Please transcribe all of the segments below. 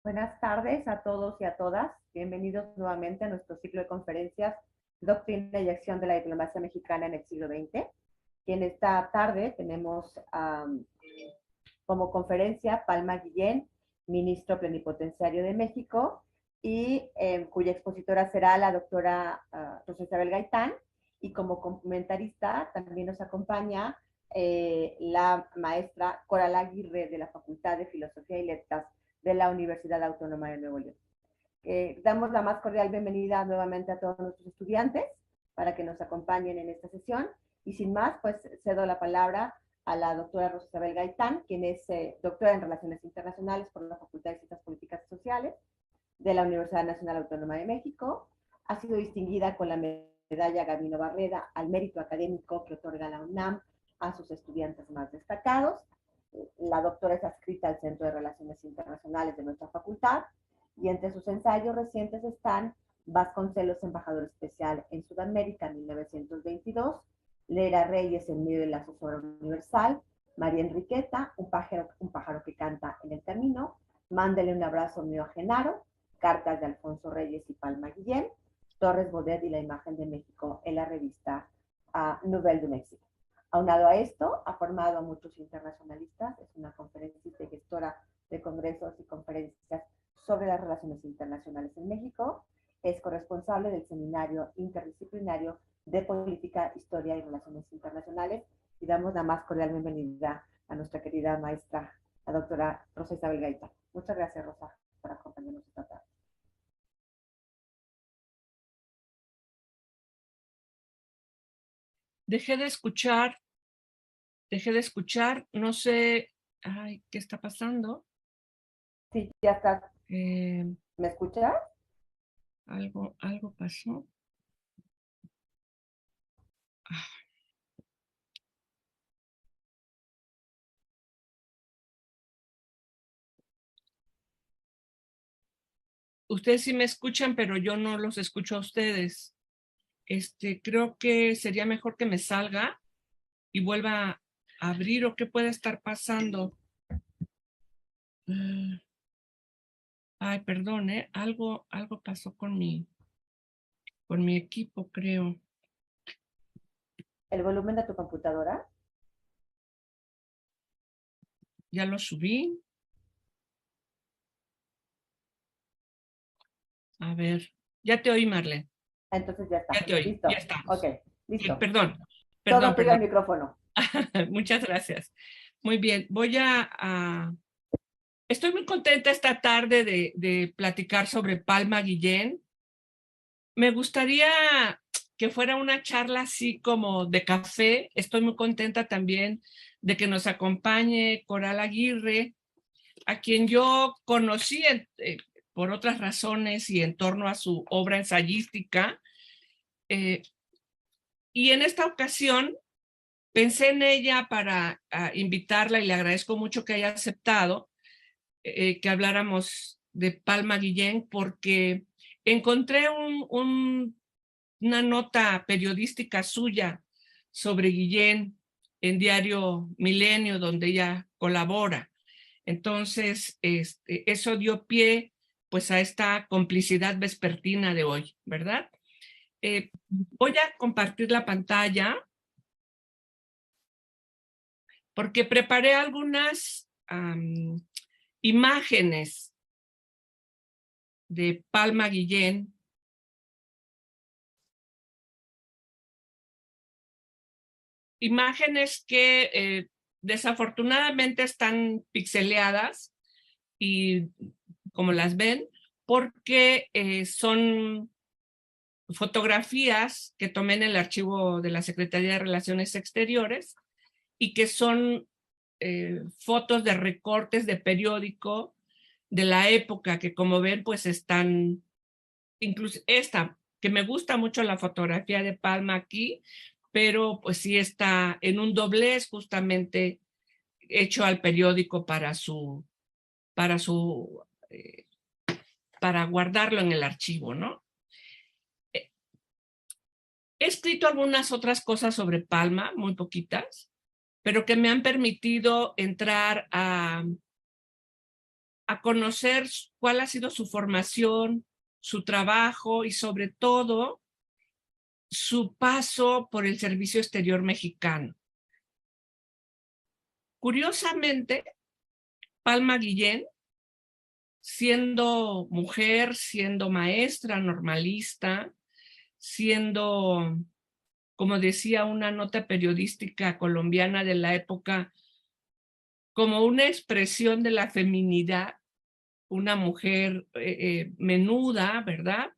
Buenas tardes a todos y a todas. Bienvenidos nuevamente a nuestro ciclo de conferencias Doctrina y Acción de la Diplomacia Mexicana en el siglo XX. Y en esta tarde tenemos como conferencia Palma Guillén, ministro plenipotenciario de México, y cuya expositora será la doctora Rosa Isabel Gaitán. Y como comentarista también nos acompaña la maestra Coral Aguirre de la Facultad de Filosofía y Letras de la Universidad Autónoma de Nuevo León. Damos la más cordial bienvenida nuevamente a todos nuestros estudiantes para que nos acompañen en esta sesión. Y sin más, pues cedo la palabra a la doctora Rosa Isabel Gaitán, quien es doctora en Relaciones Internacionales por la Facultad de Ciencias Políticas y Sociales de la Universidad Nacional Autónoma de México. Ha sido distinguida con la medalla Gabino Barreda al mérito académico que otorga la UNAM a sus estudiantes más destacados. La doctora es adscrita al Centro de Relaciones Internacionales de nuestra facultad y entre sus ensayos recientes están Vasconcelos, embajador especial en Sudamérica, 1922, Lera Reyes, en medio del asesor universal, María Enriqueta, un pájaro que canta en el camino, Mándele un abrazo mío a Genaro, cartas de Alfonso Reyes y Palma Guillén, Torres Bodet y la imagen de México en la revista Nouvelle de México. Aunado a esto, ha formado a muchos internacionalistas, es una conferencista y gestora de congresos y conferencias sobre las relaciones internacionales en México, es corresponsable del Seminario Interdisciplinario de Política, Historia y Relaciones Internacionales, y damos la más cordial bienvenida a nuestra querida maestra, la doctora Rosa Isabel Gaitán. Muchas gracias, Rosa, por acompañarnos esta tarde. Dejé de escuchar, no sé, ay, ¿qué está pasando? Sí, ya estás. Eh, ¿Me escuchas? algo pasó. Ah, ustedes sí me escuchan, pero yo no los escucho a ustedes. Creo que sería mejor que me salga y vuelva a abrir o qué puede estar pasando. Ay, perdón, algo pasó con mi equipo, creo. ¿El volumen de tu computadora? Ya lo subí. A ver, ya te oí, Marlene. Entonces ya está. Ya te oí, ya Listo. Ok, estamos. listo. Perdón, Todo perdón, tuyo perdón. el micrófono. Muchas gracias. Muy bien, estoy muy contenta esta tarde de platicar sobre Palma Guillén. Me gustaría que fuera una charla así como de café. Estoy muy contenta también de que nos acompañe Coral Aguirre, a quien yo conocí por otras razones y en torno a su obra ensayística. Eh, y en esta ocasión pensé en ella para invitarla y le agradezco mucho que haya aceptado que habláramos de Palma Guillén porque encontré una nota periodística suya sobre Guillén en Diario Milenio, donde ella colabora. Entonces, eso dio pie pues a esta complicidad vespertina de hoy, ¿verdad? Voy a compartir la pantalla porque preparé algunas imágenes de Palma Guillén, imágenes que desafortunadamente están pixeleadas y como las ven, porque son fotografías que tomé en el archivo de la Secretaría de Relaciones Exteriores y que son fotos de recortes de periódico de la época que como ven pues están, incluso esta, que me gusta mucho la fotografía de Palma aquí, pero pues sí está en un doblez justamente hecho al periódico para su, eh, para guardarlo en el archivo, ¿no? He escrito algunas otras cosas sobre Palma, muy poquitas, pero que me han permitido entrar a conocer cuál ha sido su formación, su trabajo y sobre todo su paso por el Servicio Exterior Mexicano. Curiosamente, Palma Guillén, siendo mujer, siendo maestra normalista, siendo, como decía una nota periodística colombiana de la época, como una expresión de la feminidad, una mujer menuda, ¿verdad?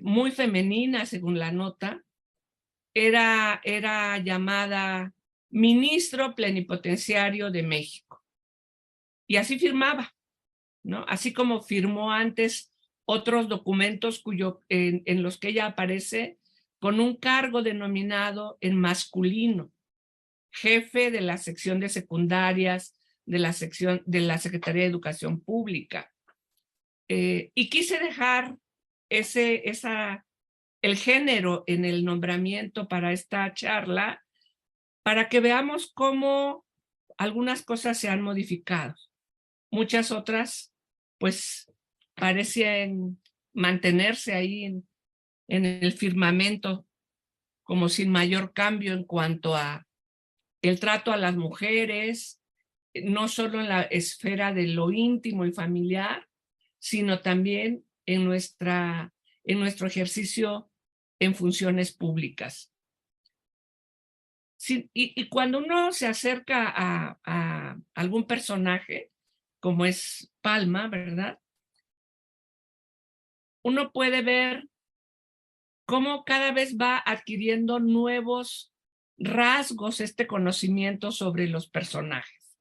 Muy femenina, según la nota, era llamada ministro plenipotenciario de México. Y así firmaba, ¿no? Así como firmó antes otros documentos en los que ella aparece con un cargo denominado en masculino, jefe de la sección de secundarias de la Secretaría de Educación Pública. Y quise dejar el género en el nombramiento para esta charla para que veamos cómo algunas cosas se han modificado. Muchas otras, pues, parecen mantenerse ahí en el firmamento como sin mayor cambio en cuanto a el trato a las mujeres, no solo en la esfera de lo íntimo y familiar, sino también en nuestro ejercicio en funciones públicas. Sí, y cuando uno se acerca a algún personaje, como es Palma, ¿verdad? Uno puede ver cómo cada vez va adquiriendo nuevos rasgos este conocimiento sobre los personajes.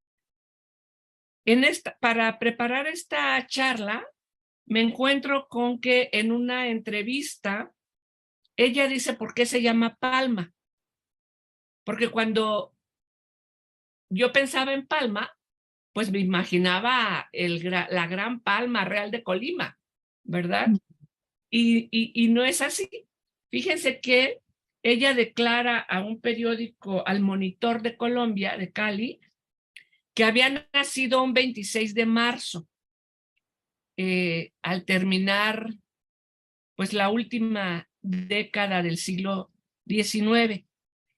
Para preparar esta charla, me encuentro con que en una entrevista, ella dice por qué se llama Palma. Porque cuando yo pensaba en Palma, pues me imaginaba la gran palma real de Colima, ¿verdad? Y no es así. Fíjense que ella declara a un periódico, al Monitor de Colombia, de Cali, que había nacido un 26 de marzo, al terminar pues la última década del siglo XIX.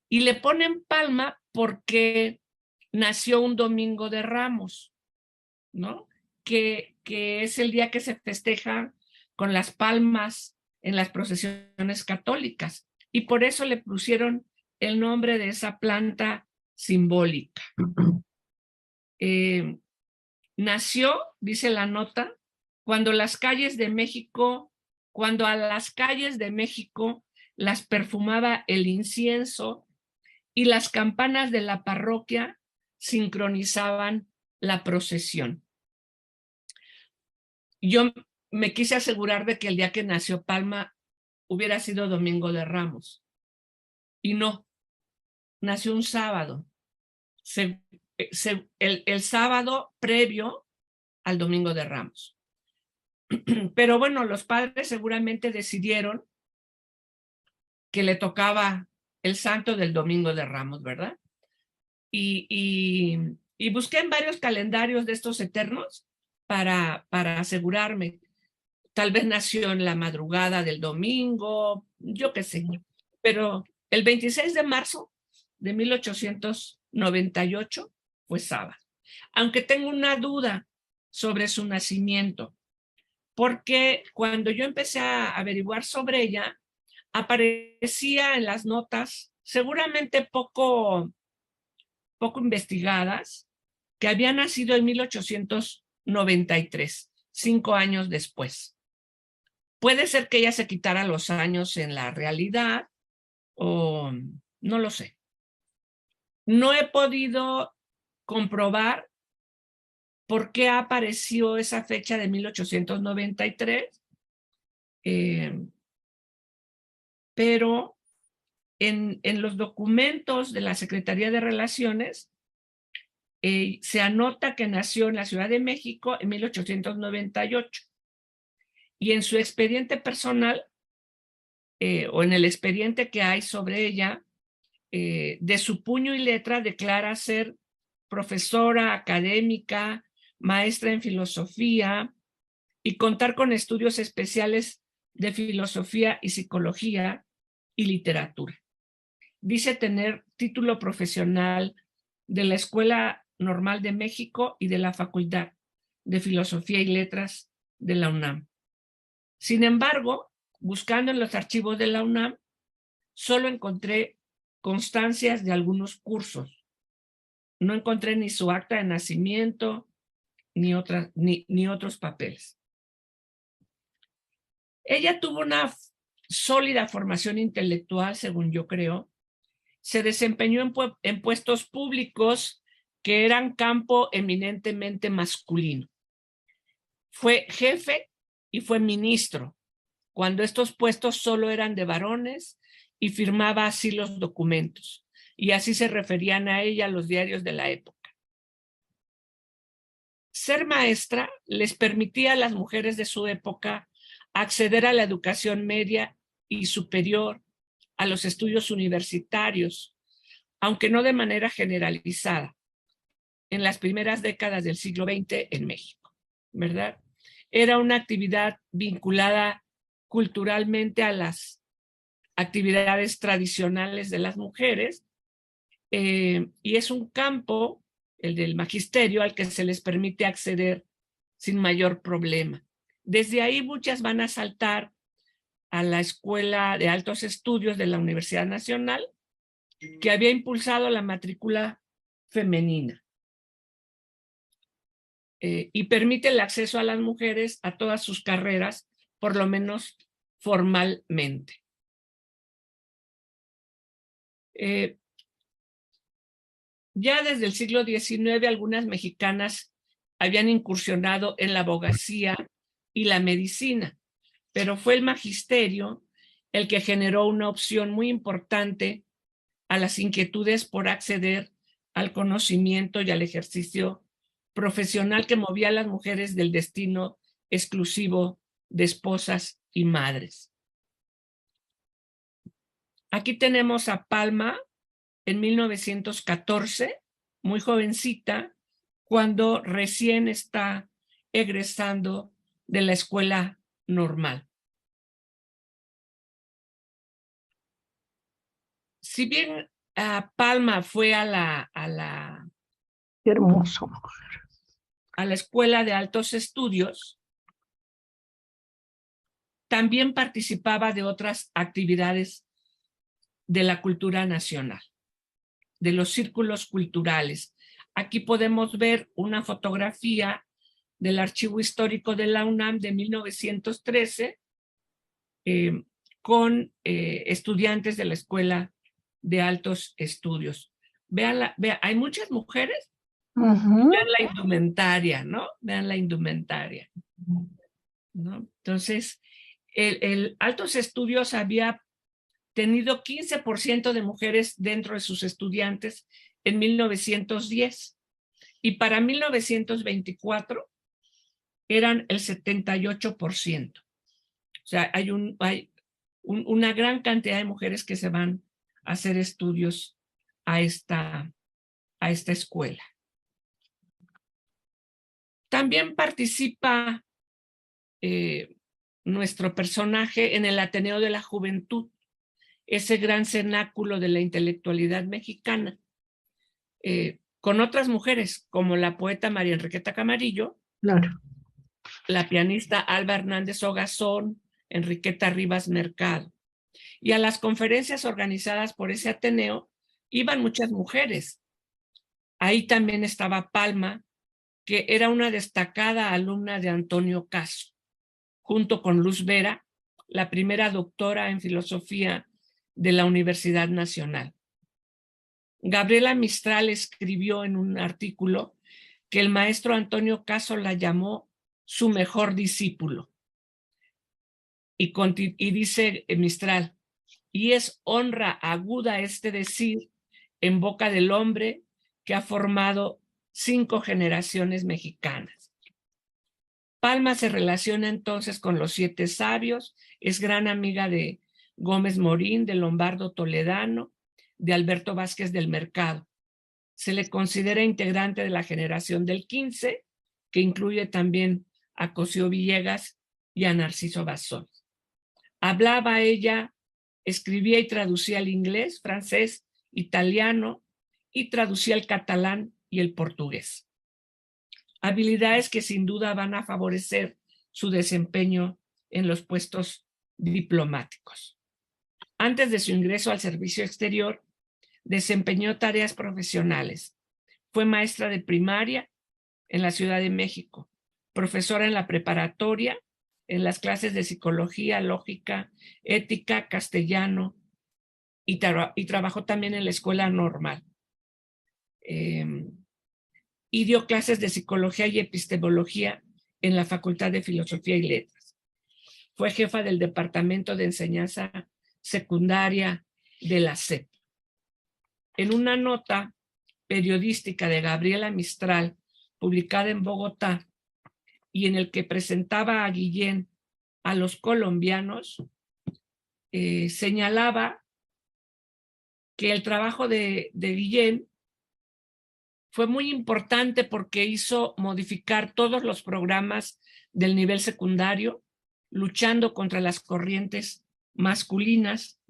Y le ponen Palma porque nació un domingo de Ramos, ¿no? Que es el día que se festeja con las palmas en las procesiones católicas. Y por eso le pusieron el nombre de esa planta simbólica. Nació, dice la nota, cuando a las calles de México las perfumaba el incienso y las campanas de la parroquia sincronizaban la procesión. Yo me quise asegurar de que el día que nació Palma hubiera sido Domingo de Ramos. Y no, nació un sábado. El sábado previo al Domingo de Ramos. Pero bueno, los padres seguramente decidieron que le tocaba el santo del Domingo de Ramos, ¿verdad? Y busqué en varios calendarios de estos eternos para asegurarme. Tal vez nació en la madrugada del domingo, yo qué sé. Pero el 26 de marzo de 1898 fue sábado. Aunque tengo una duda sobre su nacimiento, porque cuando yo empecé a averiguar sobre ella, aparecía en las notas, seguramente poco investigadas, que había nacido en 1893, 5 años después. Puede ser que ella se quitara los años en la realidad o no lo sé. No he podido comprobar por qué apareció esa fecha de 1893, pero en los documentos de la Secretaría de Relaciones se anota que nació en la Ciudad de México en 1898. Y en su expediente personal, o en el expediente que hay sobre ella, de su puño y letra declara ser profesora académica, maestra en filosofía y contar con estudios especiales de filosofía y psicología y literatura. Dice tener título profesional de la Escuela Normal de México y de la Facultad de Filosofía y Letras de la UNAM. Sin embargo, buscando en los archivos de la UNAM, solo encontré constancias de algunos cursos. No encontré ni su acta de nacimiento, ni otros papeles. Ella tuvo una sólida formación intelectual, según yo creo. Se desempeñó en puestos públicos que eran campo eminentemente masculino. Fue jefe y fue ministro, cuando estos puestos solo eran de varones, y firmaba así los documentos. Y así se referían a ella los diarios de la época. Ser maestra les permitía a las mujeres de su época acceder a la educación media y superior, a los estudios universitarios, aunque no de manera generalizada, en las primeras décadas del siglo XX en México, ¿verdad? Era una actividad vinculada culturalmente a las actividades tradicionales de las mujeres, y es un campo, el del magisterio, al que se les permite acceder sin mayor problema. Desde ahí muchas van a saltar a la Escuela de Altos Estudios de la Universidad Nacional, que había impulsado la matrícula femenina, y permite el acceso a las mujeres a todas sus carreras, por lo menos formalmente. Ya desde el siglo XIX algunas mexicanas habían incursionado en la abogacía y la medicina, pero fue el magisterio el que generó una opción muy importante a las inquietudes por acceder al conocimiento y al ejercicio profesional que movía a las mujeres del destino exclusivo de esposas y madres. Aquí tenemos a Palma en 1914, muy jovencita, cuando recién está egresando de la escuela normal. Si bien Palma fue a la Qué hermoso. a la Escuela de Altos Estudios, también participaba de otras actividades de la cultura nacional, de los círculos culturales. Aquí podemos ver una fotografía del Archivo Histórico de la UNAM de 1913, con estudiantes de la Escuela de Altos Estudios. Vean, hay muchas mujeres. Vean la indumentaria, ¿no? Vean la indumentaria, ¿no? Entonces, el Altos Estudios había tenido 15% de mujeres dentro de sus estudiantes en 1910, y para 1924 eran el 78%. O sea, hay una gran cantidad de mujeres que se van a hacer estudios a esta escuela. También participa nuestro personaje en el Ateneo de la Juventud, ese gran cenáculo de la intelectualidad mexicana, con otras mujeres como la poeta María Enriqueta Camarillo, claro, la pianista Alba Hernández Ogazón, Enriqueta Rivas Mercado. Y a las conferencias organizadas por ese Ateneo iban muchas mujeres. Ahí también estaba Palma, que era una destacada alumna de Antonio Caso, junto con Luz Vera, la primera doctora en filosofía de la Universidad Nacional. Gabriela Mistral escribió en un artículo que el maestro Antonio Caso la llamó su mejor discípulo. Y dice Mistral, y es honra aguda este decir en boca del hombre que ha formado 5 generaciones mexicanas. Palma se relaciona entonces con los 7 sabios, es gran amiga de Gómez Morín, de Lombardo Toledano, de Alberto Vázquez del Mercado. Se le considera integrante de la generación del 15 que incluye también a Cosío Villegas y a Narciso Bassols. Hablaba ella, escribía y traducía el inglés, francés, italiano y traducía el catalán y el portugués. Habilidades que sin duda van a favorecer su desempeño en los puestos diplomáticos. Antes de su ingreso al servicio exterior, desempeñó tareas profesionales. Fue maestra de primaria en la Ciudad de México, profesora en la preparatoria, en las clases de psicología, lógica, ética, castellano, y trabajó también en la escuela normal. Y dio clases de psicología y epistemología en la Facultad de Filosofía y Letras. Fue jefa del Departamento de Enseñanza Secundaria de la SEP. En una nota periodística de Gabriela Mistral, publicada en Bogotá, y en el que presentaba a Guillén a los colombianos, señalaba que el trabajo de Guillén fue muy importante porque hizo modificar todos los programas del nivel secundario, luchando contra las corrientes masculinas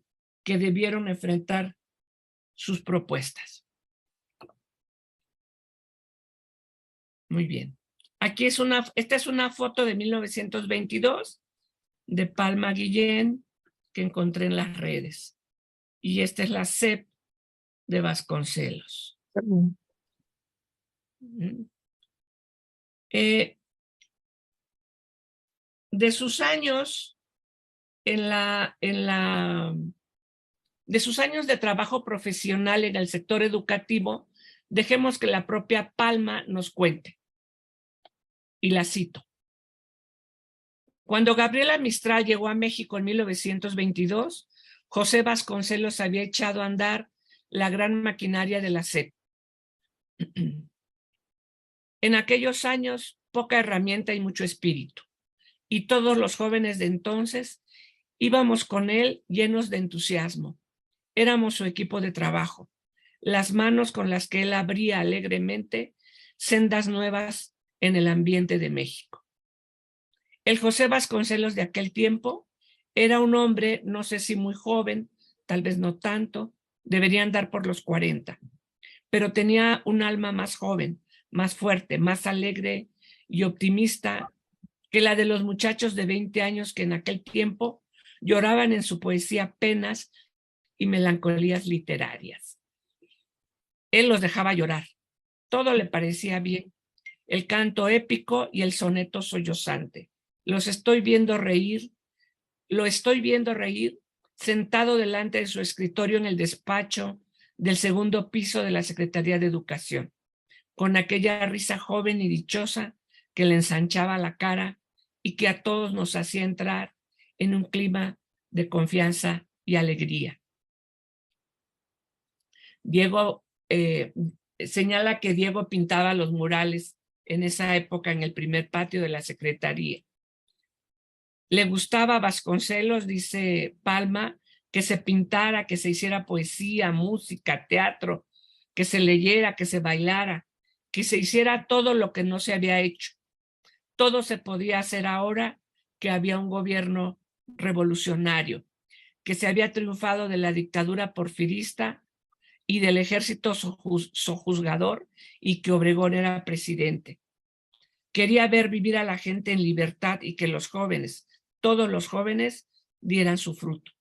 que debieron enfrentar sus propuestas. Muy bien. Aquí esta es una foto de 1922 de Palma Guillén que encontré en las redes. Y esta es la SEP de Vasconcelos. De sus años de sus años de trabajo profesional en el sector educativo, dejemos que la propia Palma nos cuente. Y la cito. Cuando Gabriela Mistral llegó a México en 1922, José Vasconcelos había echado a andar la gran maquinaria de la SEP. En aquellos años, poca herramienta y mucho espíritu. Y todos los jóvenes de entonces íbamos con él llenos de entusiasmo. Éramos su equipo de trabajo, las manos con las que él abría alegremente sendas nuevas en el ambiente de México. El José Vasconcelos de aquel tiempo era un hombre, no sé si muy joven, tal vez no tanto, debería andar por los 40, pero tenía un alma más joven, más fuerte, más alegre y optimista que la de los muchachos de 20 años que en aquel tiempo lloraban en su poesía penas y melancolías literarias. Él los dejaba llorar. Todo le parecía bien. El canto épico y el soneto sollozante. Lo estoy viendo reír sentado delante de su escritorio en el despacho del segundo piso de la Secretaría de Educación, con aquella risa joven y dichosa que le ensanchaba la cara y que a todos nos hacía entrar en un clima de confianza y alegría. Diego señala que Diego pintaba los murales en esa época en el primer patio de la Secretaría. Le gustaba a Vasconcelos, dice Palma, que se pintara, que se hiciera poesía, música, teatro, que se leyera, que se bailara, que se hiciera todo lo que no se había hecho. Todo se podía hacer ahora que había un gobierno revolucionario, que se había triunfado de la dictadura porfirista y del ejército sojuzgador y que Obregón era presidente. Quería ver vivir a la gente en libertad y que los jóvenes, todos los jóvenes, dieran su fruto.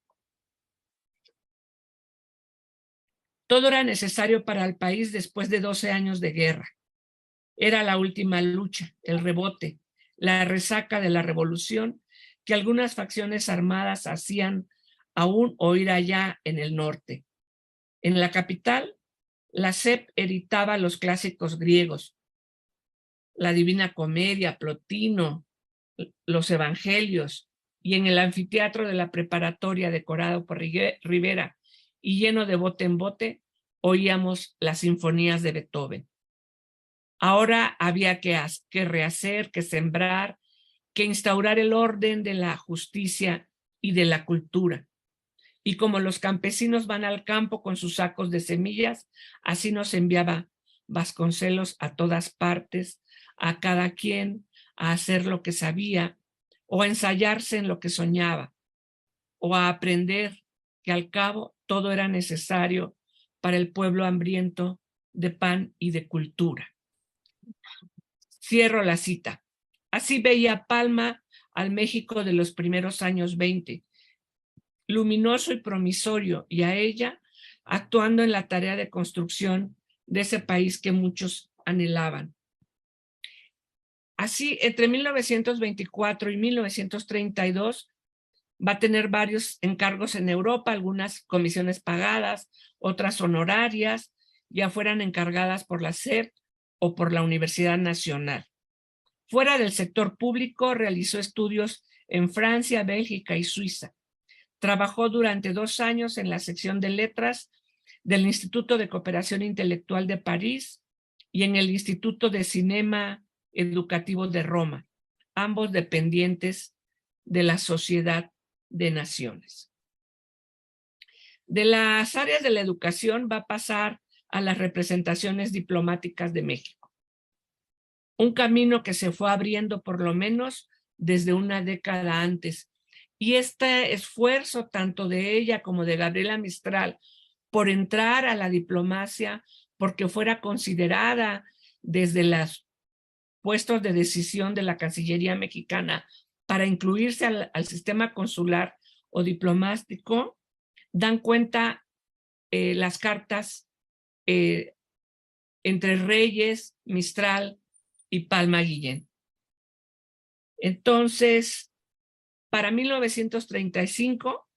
Todo era necesario para el país después de 12 años de guerra. Era la última lucha, el rebote, la resaca de la revolución que algunas facciones armadas hacían aún oír allá en el norte. En la capital, la SEP editaba los clásicos griegos, la Divina Comedia, Plotino, los Evangelios, y en el anfiteatro de la preparatoria decorado por Rivera y lleno de bote en bote, oíamos las sinfonías de Beethoven. Ahora había que rehacer, que sembrar, que instaurar el orden de la justicia y de la cultura. Y como los campesinos van al campo con sus sacos de semillas, así nos enviaba Vasconcelos a todas partes a cada quien a hacer lo que sabía o a ensayarse en lo que soñaba o a aprender que al cabo todo era necesario para el pueblo hambriento de pan y de cultura. Cierro la cita. Así veía Palma al México de los primeros años 20, luminoso y promisorio, y a ella actuando en la tarea de construcción de ese país que muchos anhelaban. Así, entre 1924 y 1932, va a tener varios encargos en Europa, algunas comisiones pagadas, otras honorarias, ya fueran encargadas por la SEP o por la Universidad Nacional. Fuera del sector público, realizó estudios en Francia, Bélgica y Suiza. Trabajó durante 2 años en la sección de letras del Instituto de Cooperación Intelectual de París y en el Instituto de Cinema Educativo de Roma, ambos dependientes de la Sociedad de Naciones. De las áreas de la educación va a pasar a las representaciones diplomáticas de México. Un camino que se fue abriendo por lo menos desde una década antes. Y este esfuerzo tanto de ella como de Gabriela Mistral por entrar a la diplomacia, porque fuera considerada desde los puestos de decisión de la Cancillería mexicana para incluirse al sistema consular o diplomático, dan cuenta las cartas entre Reyes, Mistral y Palma Guillén. Entonces, para 1935,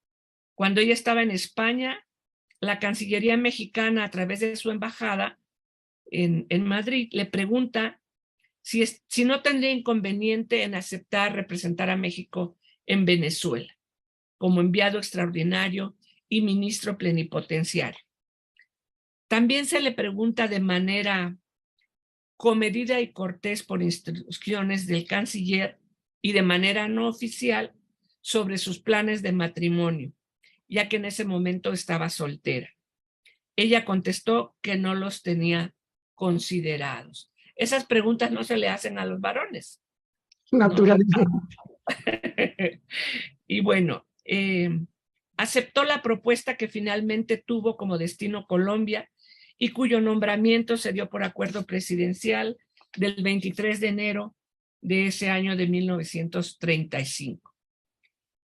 cuando ella estaba en España, la Cancillería mexicana, a través de su embajada en Madrid, le pregunta si no tendría inconveniente en aceptar representar a México en Venezuela como enviado extraordinario y ministro plenipotenciario. También se le pregunta de manera comedida y cortés por instrucciones del canciller y de manera no oficial sobre sus planes de matrimonio, ya que en ese momento estaba soltera. Ella contestó que no los tenía considerados. Esas preguntas no se le hacen a los varones. Naturalmente. ¿No? Y bueno, aceptó la propuesta que finalmente tuvo como destino Colombia y cuyo nombramiento se dio por acuerdo presidencial del 23 de enero de ese año de 1935.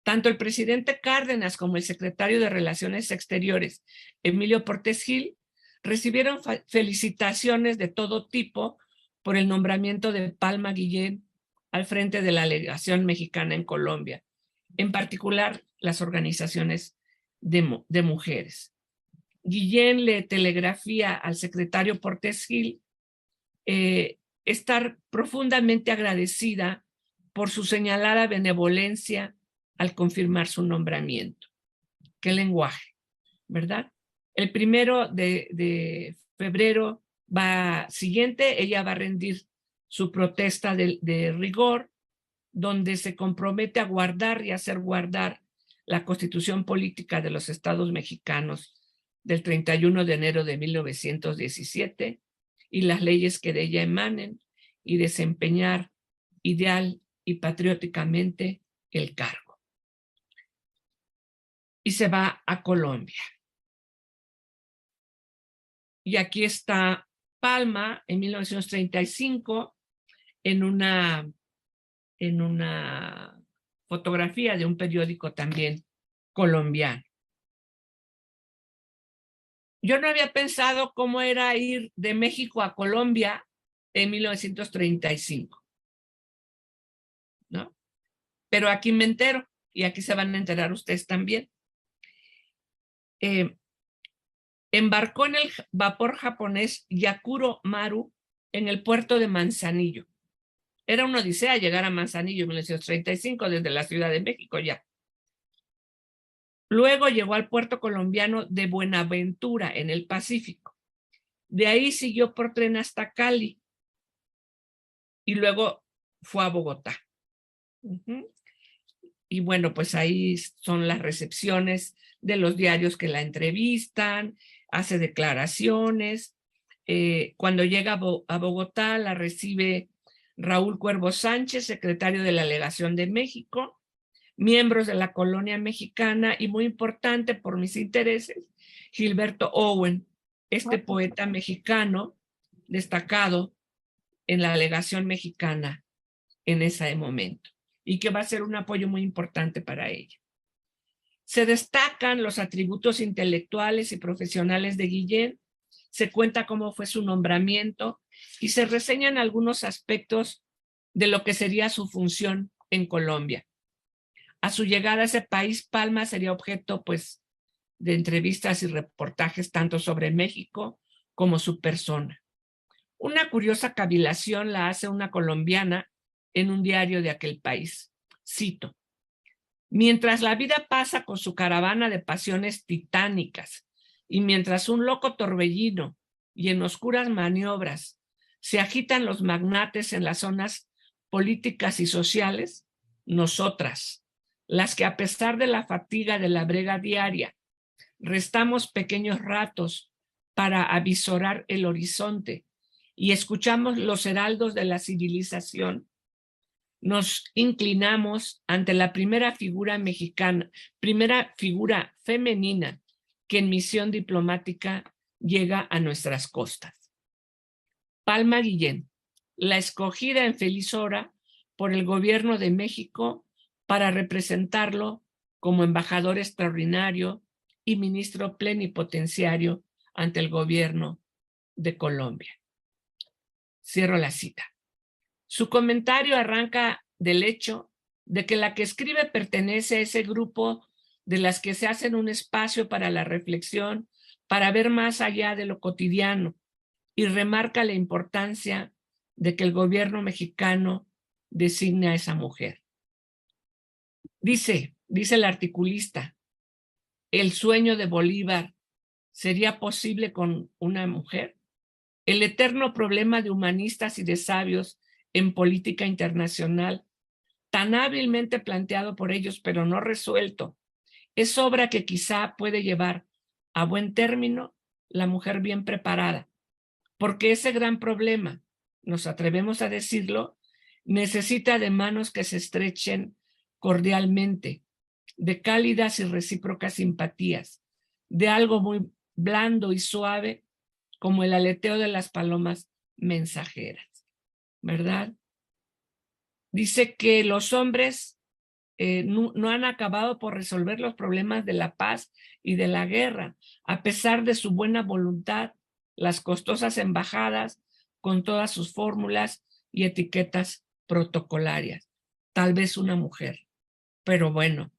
Tanto el presidente Cárdenas como el secretario de Relaciones Exteriores, Emilio Portes Gil, recibieron felicitaciones de todo tipo por el nombramiento de Palma Guillén al frente de la delegación mexicana en Colombia, en particular las organizaciones de mujeres. Guillén le telegrafía al secretario Portes Gil estar profundamente agradecida por su señalada benevolencia al confirmar su nombramiento. Qué lenguaje, ¿verdad? El 1 de febrero siguiente, ella va a rendir su protesta de rigor, donde se compromete a guardar y hacer guardar la Constitución Política de los Estados Mexicanos del 31 de enero de 1917 y las leyes que de ella emanen y desempeñar ideal y patrióticamente el cargo. Y se va a Colombia. Y aquí está Palma en 1935 en una fotografía de un periódico también colombiano. Yo no había pensado cómo era ir de México a Colombia en 1935, ¿no? Pero aquí me entero y aquí se van a enterar ustedes también. Embarcó en el vapor japonés Yakuro Maru en el puerto de Manzanillo. Era una odisea llegar a Manzanillo en 1935 desde la Ciudad de México ya. Luego llegó al puerto colombiano de Buenaventura en el Pacífico. De ahí siguió por tren hasta Cali y luego fue a Bogotá. Y bueno, pues ahí son las recepciones de los diarios que la entrevistan, hace declaraciones. Cuando llega a Bogotá la recibe Raúl Cuervo Sánchez, secretario de la Legación de México, miembros de la colonia mexicana y, muy importante por mis intereses, Gilberto Owen, este poeta mexicano destacado en la legación mexicana en ese momento y que va a ser un apoyo muy importante para ella. Se destacan los atributos intelectuales y profesionales de Guillén, se cuenta cómo fue su nombramiento y se reseñan algunos aspectos de lo que sería su función en Colombia. A su llegada a ese país, Palma sería objeto, pues, de entrevistas y reportajes tanto sobre México como su persona. Una curiosa cavilación la hace una colombiana en un diario de aquel país. Cito: mientras la vida pasa con su caravana de pasiones titánicas y mientras un loco torbellino y en oscuras maniobras se agitan los magnates en las zonas políticas y sociales, nosotras, las que a pesar de la fatiga de la brega diaria, restamos pequeños ratos para avisorar el horizonte y escuchamos los heraldos de la civilización, nos inclinamos ante la primera figura mexicana, primera figura femenina que en misión diplomática llega a nuestras costas. Palma Guillén, la escogida en feliz hora por el gobierno de México para representarlo como embajador extraordinario y ministro plenipotenciario ante el gobierno de Colombia. Cierro la cita. Su comentario arranca del hecho de que la que escribe pertenece a ese grupo de las que se hacen un espacio para la reflexión, para ver más allá de lo cotidiano, y remarca la importancia de que el gobierno mexicano designe a esa mujer. Dice el articulista, ¿el sueño de Bolívar sería posible con una mujer? El eterno problema de humanistas y de sabios en política internacional, tan hábilmente planteado por ellos pero no resuelto, es obra que quizá puede llevar a buen término la mujer bien preparada, porque ese gran problema, nos atrevemos a decirlo, necesita de manos que se estrechen cordialmente, de cálidas y recíprocas simpatías, de algo muy blando y suave como el aleteo de las palomas mensajeras, ¿verdad? Dice que los hombres no han acabado por resolver los problemas de la paz y de la guerra, a pesar de su buena voluntad, las costosas embajadas con todas sus fórmulas y etiquetas protocolarias. Tal vez una mujer, pero bueno,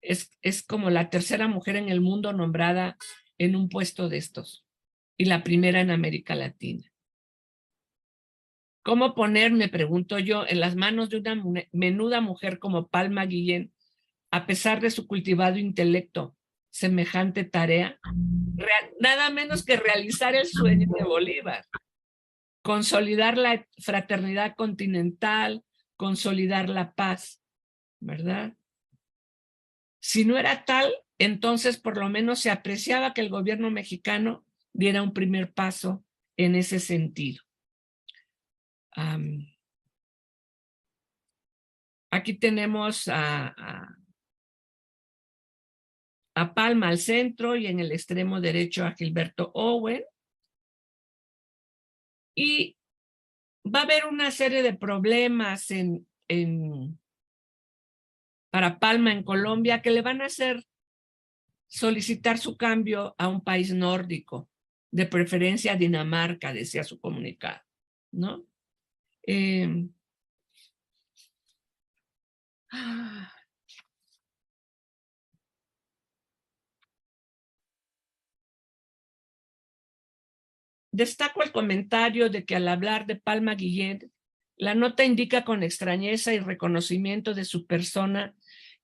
es como la tercera mujer en el mundo nombrada en un puesto de estos y la primera en América Latina. ¿Cómo poner, me pregunto yo, en las manos de una menuda mujer como Palma Guillén, a pesar de su cultivado intelecto, semejante tarea? Nada menos que realizar el sueño de Bolívar, consolidar la fraternidad continental, consolidar la paz, ¿verdad? Si no era tal, entonces por lo menos se apreciaba que el gobierno mexicano diera un primer paso en ese sentido. Aquí tenemos a Palma al centro y en el extremo derecho a Gilberto Owen. Y va a haber una serie de problemas para Palma en Colombia que le van a hacer solicitar su cambio a un país nórdico, de preferencia Dinamarca, decía su comunicado, ¿no? Destaco el comentario de que al hablar de Palma Guillén, la nota indica con extrañeza y reconocimiento de su persona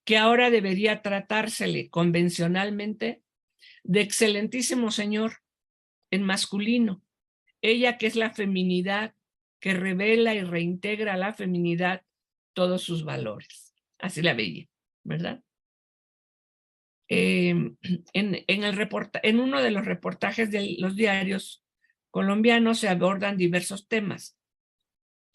que ahora debería tratársele convencionalmente de excelentísimo señor en masculino, ella que es la feminidad, que revela y reintegra a la feminidad todos sus valores. Así la veía, ¿verdad? En uno de los reportajes de los diarios colombianos se abordan diversos temas.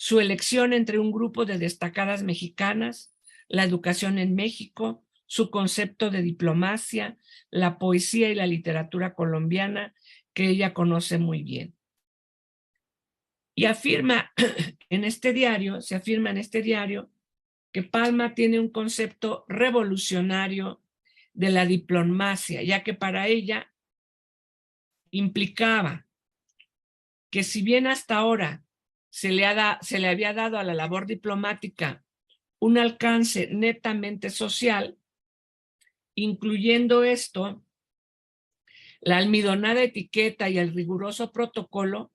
su elección entre un grupo de destacadas mexicanas, la educación en México, su concepto de diplomacia, la poesía y la literatura colombiana que ella conoce muy bien. Y afirma en este diario, que Palma tiene un concepto revolucionario de la diplomacia, ya que para ella implicaba que si bien hasta ahora se le había dado a la labor diplomática un alcance netamente social, incluyendo esto, la almidonada etiqueta y el riguroso protocolo,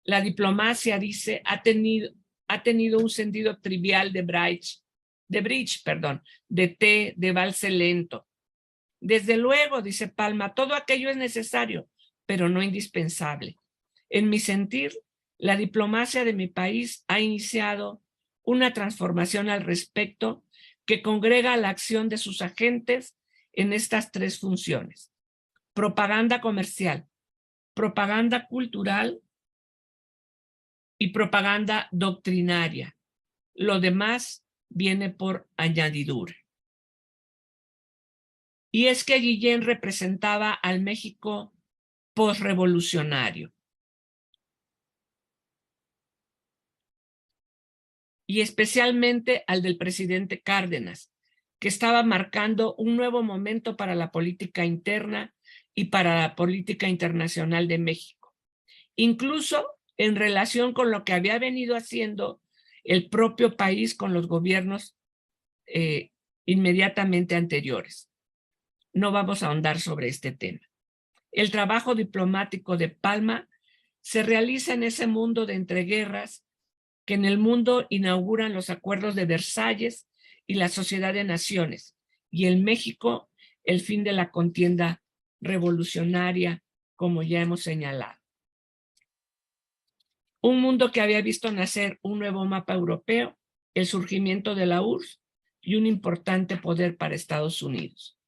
la diplomacia, dice, ha tenido un sentido trivial de bridge, de té, de valse lento. Desde luego, dice Palma, todo aquello es necesario, pero no indispensable. En mi sentir, la diplomacia de mi país ha iniciado una transformación al respecto que congrega la acción de sus agentes en estas tres funciones: propaganda comercial, propaganda cultural y propaganda doctrinaria. Lo demás viene por añadidura. Y es que Guillén representaba al México posrevolucionario. Y especialmente al del presidente Cárdenas, que estaba marcando un nuevo momento para la política interna y para la política internacional de México, incluso en relación con lo que había venido haciendo el propio país con los gobiernos inmediatamente anteriores. No vamos a ahondar sobre este tema. El trabajo diplomático de Palma se realiza en ese mundo de entreguerras que en el mundo inauguran los acuerdos de Versalles y la Sociedad de Naciones, y en México el fin de la contienda revolucionaria, como ya hemos señalado. Un mundo que había visto nacer un nuevo mapa europeo, el surgimiento de la URSS y un importante poder para Estados Unidos.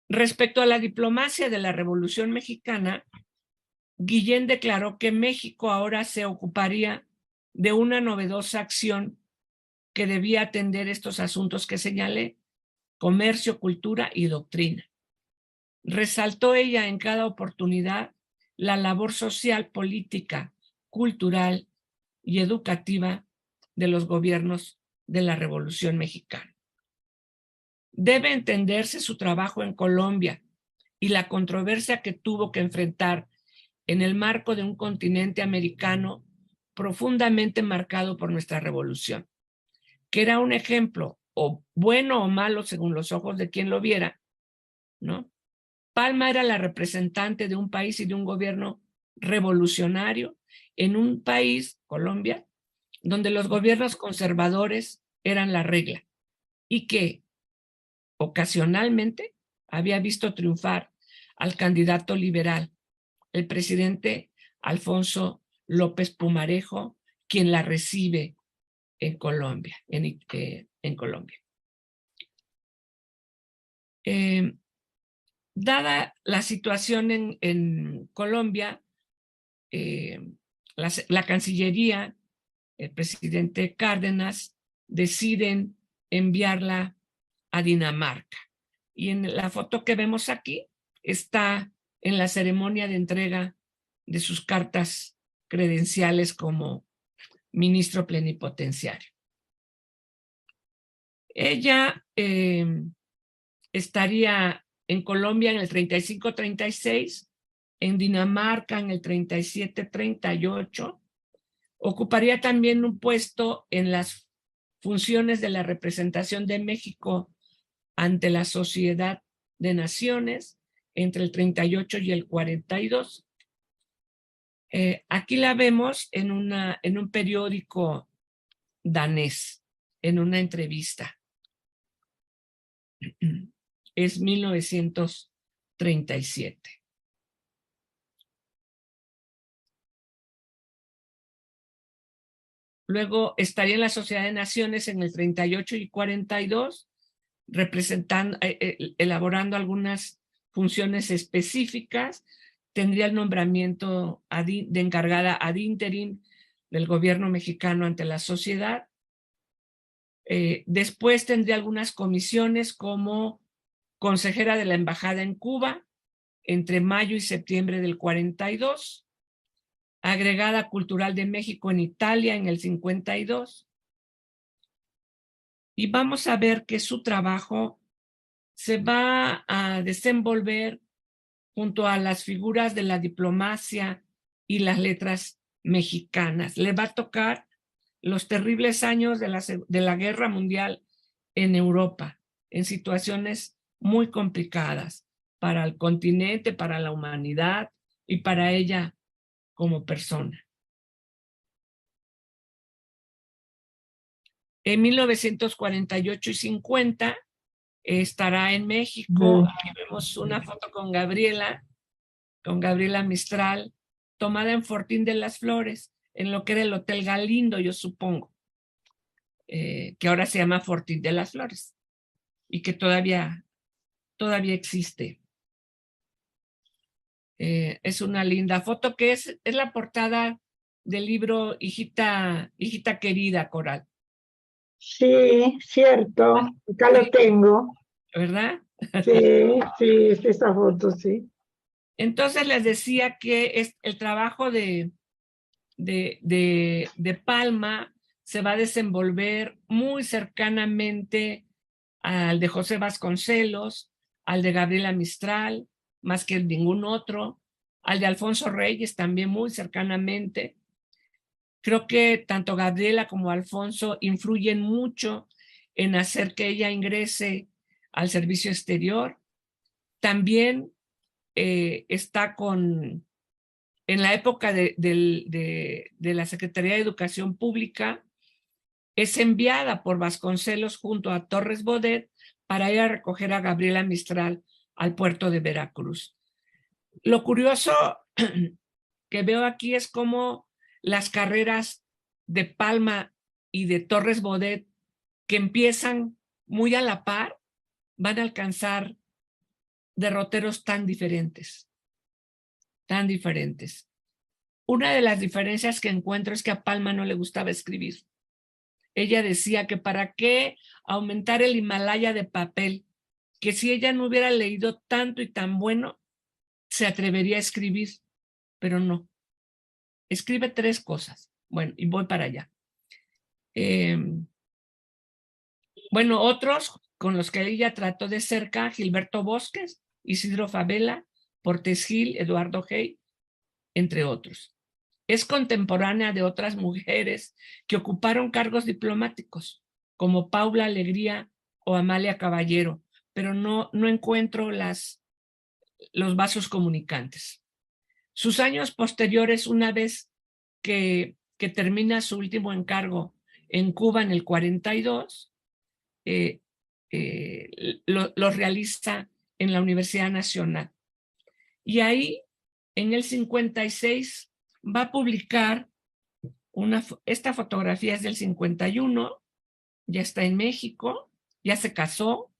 Respecto a la diplomacia de la Revolución Mexicana, Guillén declaró que México ahora se ocuparía de una novedosa acción que debía atender estos asuntos que señalé: comercio, cultura y doctrina. Resaltó ella en cada oportunidad la labor social, política, cultural y educativa de los gobiernos de la Revolución Mexicana. Debe entenderse su trabajo en Colombia y la controversia que tuvo que enfrentar en el marco de un continente americano profundamente marcado por nuestra revolución, que era un ejemplo, o bueno o malo según los ojos de quien lo viera, ¿no? Palma era la representante de un país y de un gobierno revolucionario en un país, Colombia, donde los gobiernos conservadores eran la regla y que ocasionalmente había visto triunfar al candidato liberal, el presidente Alfonso López Pumarejo, quien la recibe en Colombia. Dada la situación en Colombia, la Cancillería, el presidente Cárdenas, deciden enviarla a Dinamarca. Y en la foto que vemos aquí está en la ceremonia de entrega de sus cartas credenciales como ministro plenipotenciario. Ella estaría en Colombia en el 35-36, en Dinamarca en el 37-38, ocuparía también un puesto en las funciones de la representación de México ante la Sociedad de Naciones entre el 38 y el 42. Aquí la vemos en un periódico danés, en una entrevista. Es 1937. Luego estaría en la Sociedad de Naciones en el 38 y 42, elaborando algunas funciones específicas, tendría el nombramiento de encargada ad interim del gobierno mexicano ante la sociedad. Después tendría algunas comisiones como consejera de la embajada en Cuba entre mayo y septiembre del 42, agregada cultural de México en Italia en el 52. Y vamos a ver que su trabajo se va a desenvolver junto a las figuras de la diplomacia y las letras mexicanas. Le va a tocar los terribles años de la Guerra Mundial en Europa, en situaciones muy complicadas para el continente, para la humanidad y para ella como persona. En 1948 y 50 estará en México. Aquí vemos una foto con Gabriela Mistral, tomada en Fortín de las Flores, en lo que era el Hotel Galindo, yo supongo, que ahora se llama Fortín de las Flores y que todavía existe. Es una linda foto que es la portada del libro Hijita Querida, Coral. Sí, cierto, acá lo tengo. ¿Verdad? Sí, sí, es esa foto, sí. Entonces les decía que el trabajo de Palma se va a desenvolver muy cercanamente al de José Vasconcelos, al de Gabriela Mistral, más que ningún otro, al de Alfonso Reyes también muy cercanamente. Creo que tanto Gabriela como Alfonso influyen mucho en hacer que ella ingrese al servicio exterior. También está en la época de la Secretaría de Educación Pública, es enviada por Vasconcelos junto a Torres Bodet para ir a recoger a Gabriela Mistral al puerto de Veracruz. Lo curioso que veo aquí es cómo las carreras de Palma y de Torres Bodet, que empiezan muy a la par, van a alcanzar derroteros tan diferentes. Una de las diferencias que encuentro es que a Palma no le gustaba escribir. Ella decía que para qué aumentar el Himalaya de papel, que si ella no hubiera leído tanto y tan bueno, se atrevería a escribir, pero no. Escribe 3 cosas. Bueno, y voy para allá. Bueno, otros con los que ella trató de cerca, Gilberto Bosques, Isidro Fabela, Portes Gil, Eduardo Hey, entre otros. Es contemporánea de otras mujeres que ocuparon cargos diplomáticos, como Paula Alegría o Amalia Caballero, pero no encuentro los vasos comunicantes. Sus años posteriores, una vez que termina su último encargo en Cuba en el 42, lo realiza en la Universidad Nacional. Y ahí, en el 56, va a publicar esta fotografía es del 51, ya está en México, ya se casó,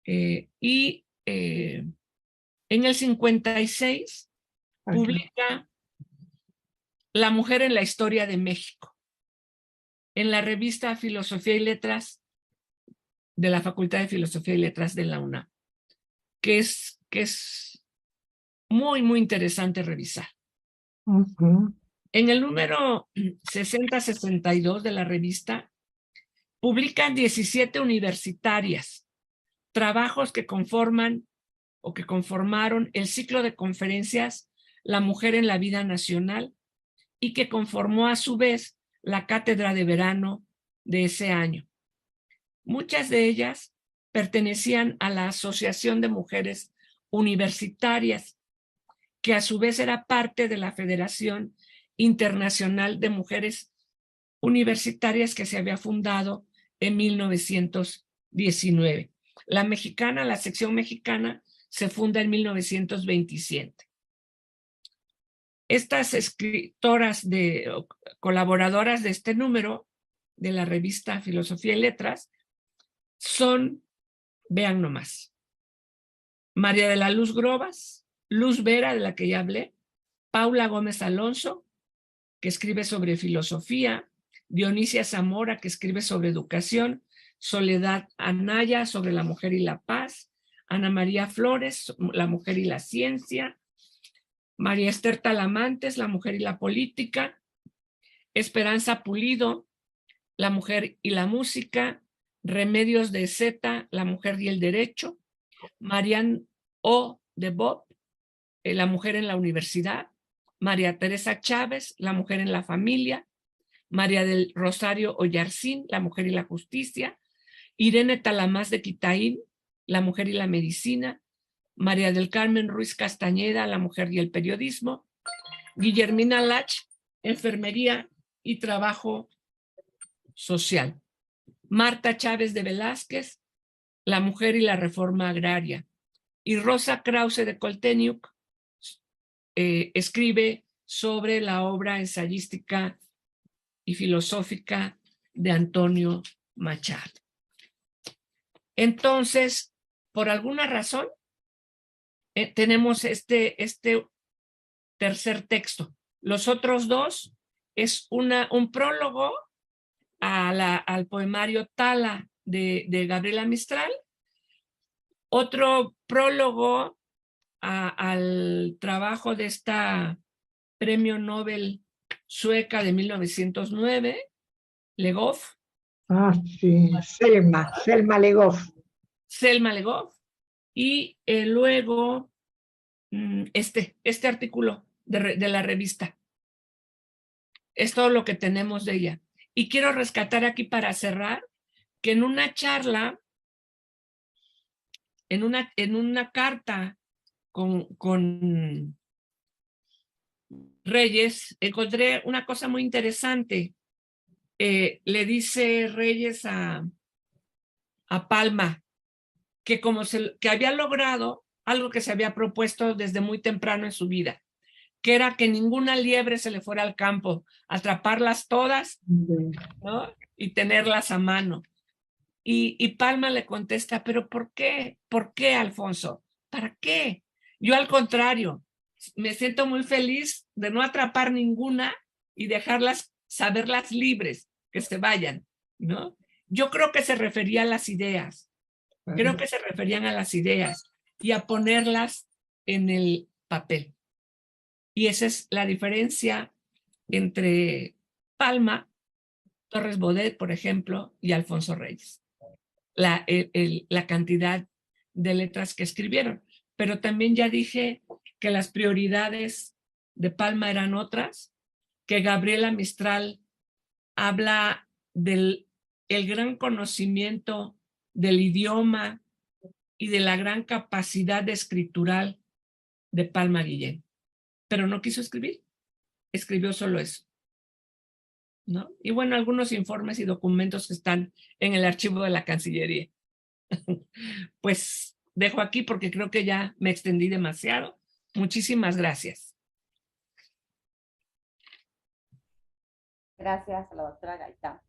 y en el 56 publica La mujer en la historia de México, en la revista Filosofía y Letras de la Facultad de Filosofía y Letras de la UNAM, que es muy, muy interesante revisar. En el número 60-62 de la revista, publican 17 universitarias, trabajos que conforman o que conformaron el ciclo de conferencias La mujer en la vida nacional y que conformó a su vez la cátedra de verano de ese año. Muchas de ellas pertenecían a la Asociación de Mujeres Universitarias, que a su vez era parte de la Federación Internacional de Mujeres Universitarias que se había fundado en 1919. La sección mexicana, se funda en 1927. Estas escritoras colaboradoras de este número de la revista Filosofía y Letras son, vean nomás, María de la Luz Grobas, Luz Vera, de la que ya hablé, Paula Gómez Alonso, que escribe sobre filosofía, Dionisia Zamora, que escribe sobre educación, Soledad Anaya, sobre la mujer y la paz, Ana María Flores, la mujer y la ciencia, María Esther Talamantes, la mujer y la política, Esperanza Pulido, la mujer y la música, Remedios de Zeta, la mujer y el derecho, Marianne O. de Bob, la mujer en la universidad, María Teresa Chávez, la mujer en la familia, María del Rosario Ollarcín, la mujer y la justicia, Irene Talamás de Quitaín, la mujer y la medicina, María del Carmen Ruiz Castañeda, la mujer y el periodismo, Guillermina Lach, enfermería y trabajo social, Marta Chávez de Velázquez, la mujer y la reforma agraria, y Rosa Krause de Colteniuk, escribe sobre la obra ensayística y filosófica de Antonio Machado. Entonces, por alguna razón, tenemos este tercer texto. Los otros dos es un prólogo al poemario Tala de Gabriela Mistral, otro prólogo al trabajo de esta premio Nobel sueca de 1909, Legoff. Ah, sí, Selma Legoff. Selma Legoff. Y luego este artículo de la revista. Es todo lo que tenemos de ella. Y quiero rescatar aquí para cerrar que en una charla, en una carta con Reyes, encontré una cosa muy interesante. Le dice Reyes a Palma que que había logrado algo que se había propuesto desde muy temprano en su vida, que era que ninguna liebre se le fuera al campo, atraparlas todas, ¿no? Y tenerlas a mano. Y Palma le contesta, ¿pero por qué? ¿Por qué, Alfonso? ¿Para qué? Yo al contrario, me siento muy feliz de no atrapar ninguna y dejarlas, saberlas libres, que se vayan, ¿no? Yo creo que se refería a las ideas, creo que se referían a las ideas y a ponerlas en el papel. Y esa es la diferencia entre Palma, Torres Bodet, por ejemplo, y Alfonso Reyes. La cantidad de letras que escribieron. Pero también ya dije que las prioridades de Palma eran otras, que Gabriela Mistral habla del gran conocimiento del idioma y de la gran capacidad escritural de Palma Guillén. Pero no quiso escribir, escribió solo eso, ¿no? Y bueno, algunos informes y documentos que están en el archivo de la Cancillería. Pues dejo aquí porque creo que ya me extendí demasiado. Muchísimas gracias. Gracias a la doctora Gaitán.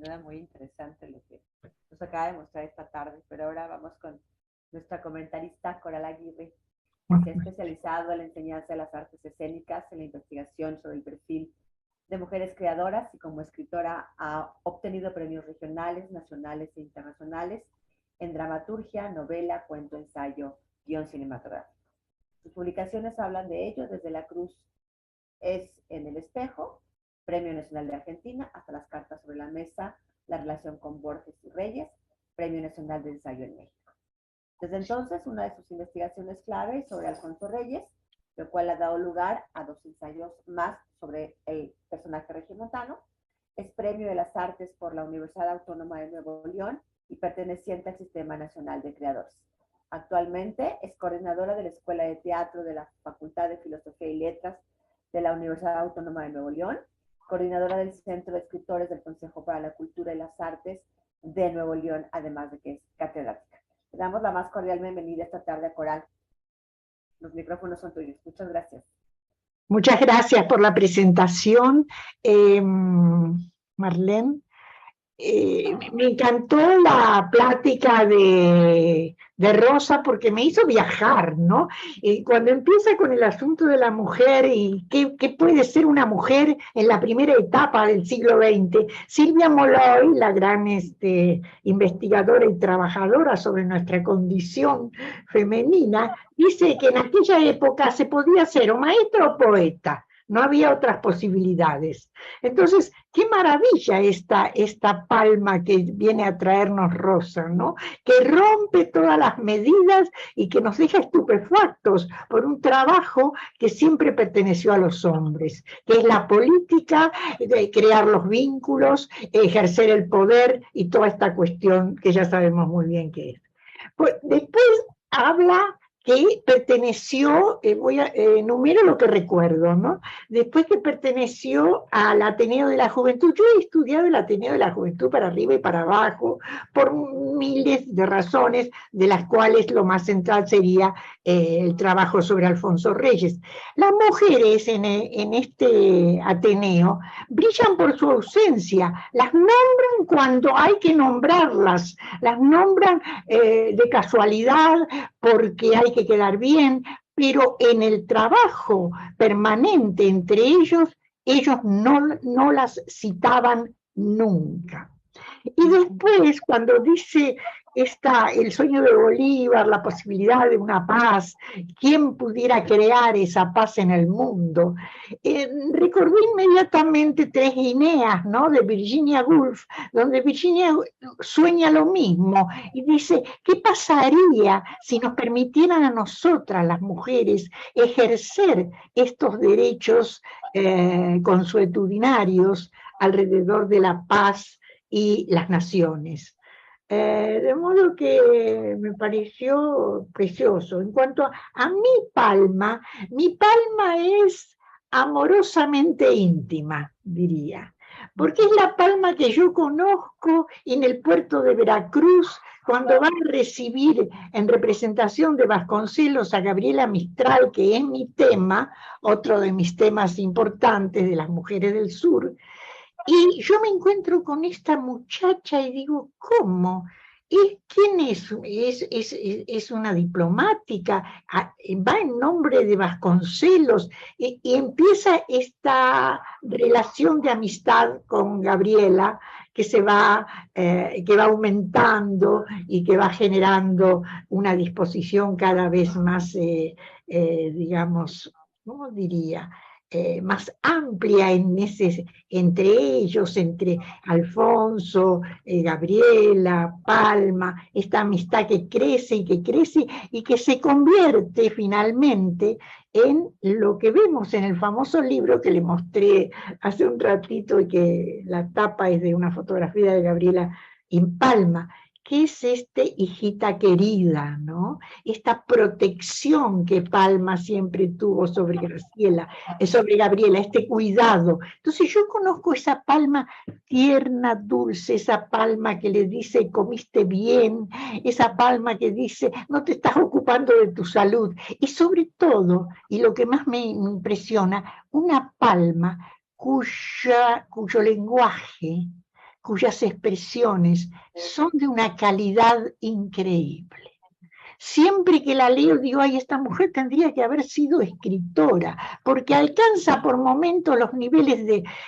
Era muy interesante lo que nos acaba de mostrar esta tarde, pero ahora vamos con nuestra comentarista Coral Aguirre, que se ha especializado en la enseñanza de las artes escénicas, en la investigación sobre el perfil de mujeres creadoras y como escritora ha obtenido premios regionales, nacionales e internacionales en dramaturgia, novela, cuento, ensayo, guión cinematográfico. Sus publicaciones hablan de ello desde La Cruz es en el espejo, Premio Nacional de Argentina, hasta Las cartas sobre la mesa, la relación con Borges y Reyes, Premio Nacional de Ensayo en México. Desde entonces, una de sus investigaciones clave es sobre Alfonso Reyes, lo cual ha dado lugar a 2 ensayos más sobre el personaje regiomontano. Es Premio de las Artes por la Universidad Autónoma de Nuevo León y perteneciente al Sistema Nacional de Creadores. Actualmente es coordinadora de la Escuela de Teatro de la Facultad de Filosofía y Letras de la Universidad Autónoma de Nuevo León, coordinadora del Centro de Escritores del Consejo para la Cultura y las Artes de Nuevo León, además de que es catedrática. Le damos la más cordial bienvenida esta tarde a Coral. Los micrófonos son tuyos. Muchas gracias. Muchas gracias por la presentación, Marlene. Me encantó la plática de de Rosa porque me hizo viajar, ¿no? Cuando empieza con el asunto de la mujer y qué puede ser una mujer en la primera etapa del siglo XX, Silvia Molloy, la gran investigadora y trabajadora sobre nuestra condición femenina, dice que en aquella época se podía ser o maestra o poeta. No había otras posibilidades. Entonces, qué maravilla esta palma que viene a traernos Rosa, ¿no? Que rompe todas las medidas y que nos deja estupefactos por un trabajo que siempre perteneció a los hombres, que es la política, de crear los vínculos, ejercer el poder y toda esta cuestión que ya sabemos muy bien qué es. Pues después habla que perteneció, enumero lo que recuerdo, ¿no? Después que perteneció al Ateneo de la Juventud. Yo he estudiado el Ateneo de la Juventud para arriba y para abajo, por miles de razones, de las cuales lo más central sería el trabajo sobre Alfonso Reyes. Las mujeres en este Ateneo brillan por su ausencia, las nombran cuando hay que nombrarlas, las nombran de casualidad, porque hay que quedar bien, pero en el trabajo permanente entre ellos no las citaban nunca. Y después, cuando dice el sueño de Bolívar, la posibilidad de una paz, ¿quién pudiera crear esa paz en el mundo? Recordé inmediatamente Tres Guineas, ¿no? De Virginia Woolf, donde Virginia sueña lo mismo y dice, ¿qué pasaría si nos permitieran a nosotras, las mujeres, ejercer estos derechos consuetudinarios alrededor de la paz y las naciones? De modo que me pareció precioso. En cuanto a mi palma es amorosamente íntima, diría, porque es la palma que yo conozco en el puerto de Veracruz, cuando va a recibir en representación de Vasconcelos a Gabriela Mistral, que es mi tema, otro de mis temas importantes de las mujeres del sur. Y yo me encuentro con esta muchacha y digo, ¿cómo? ¿Quién es? Es una diplomática, va en nombre de Vasconcelos y empieza esta relación de amistad con Gabriela que que va aumentando y que va generando una disposición cada vez más, digamos, ¿cómo diría? Más amplia entre ellos, entre Alfonso, Gabriela, Palma, esta amistad que crece y que se convierte finalmente en lo que vemos en el famoso libro que le mostré hace un ratito y que la tapa es de una fotografía de Gabriela en Palma, que es hijita querida, ¿no? Esta protección que Palma siempre tuvo sobre Gabriela, este cuidado. Entonces yo conozco esa Palma tierna, dulce, esa Palma que le dice, comiste bien, esa Palma que dice, no te estás ocupando de tu salud. Y sobre todo, y lo que más me impresiona, una Palma cuyo lenguaje, cuyas expresiones son de una calidad increíble. Siempre que la leo digo, ay, esta mujer tendría que haber sido escritora, porque alcanza por momentos los niveles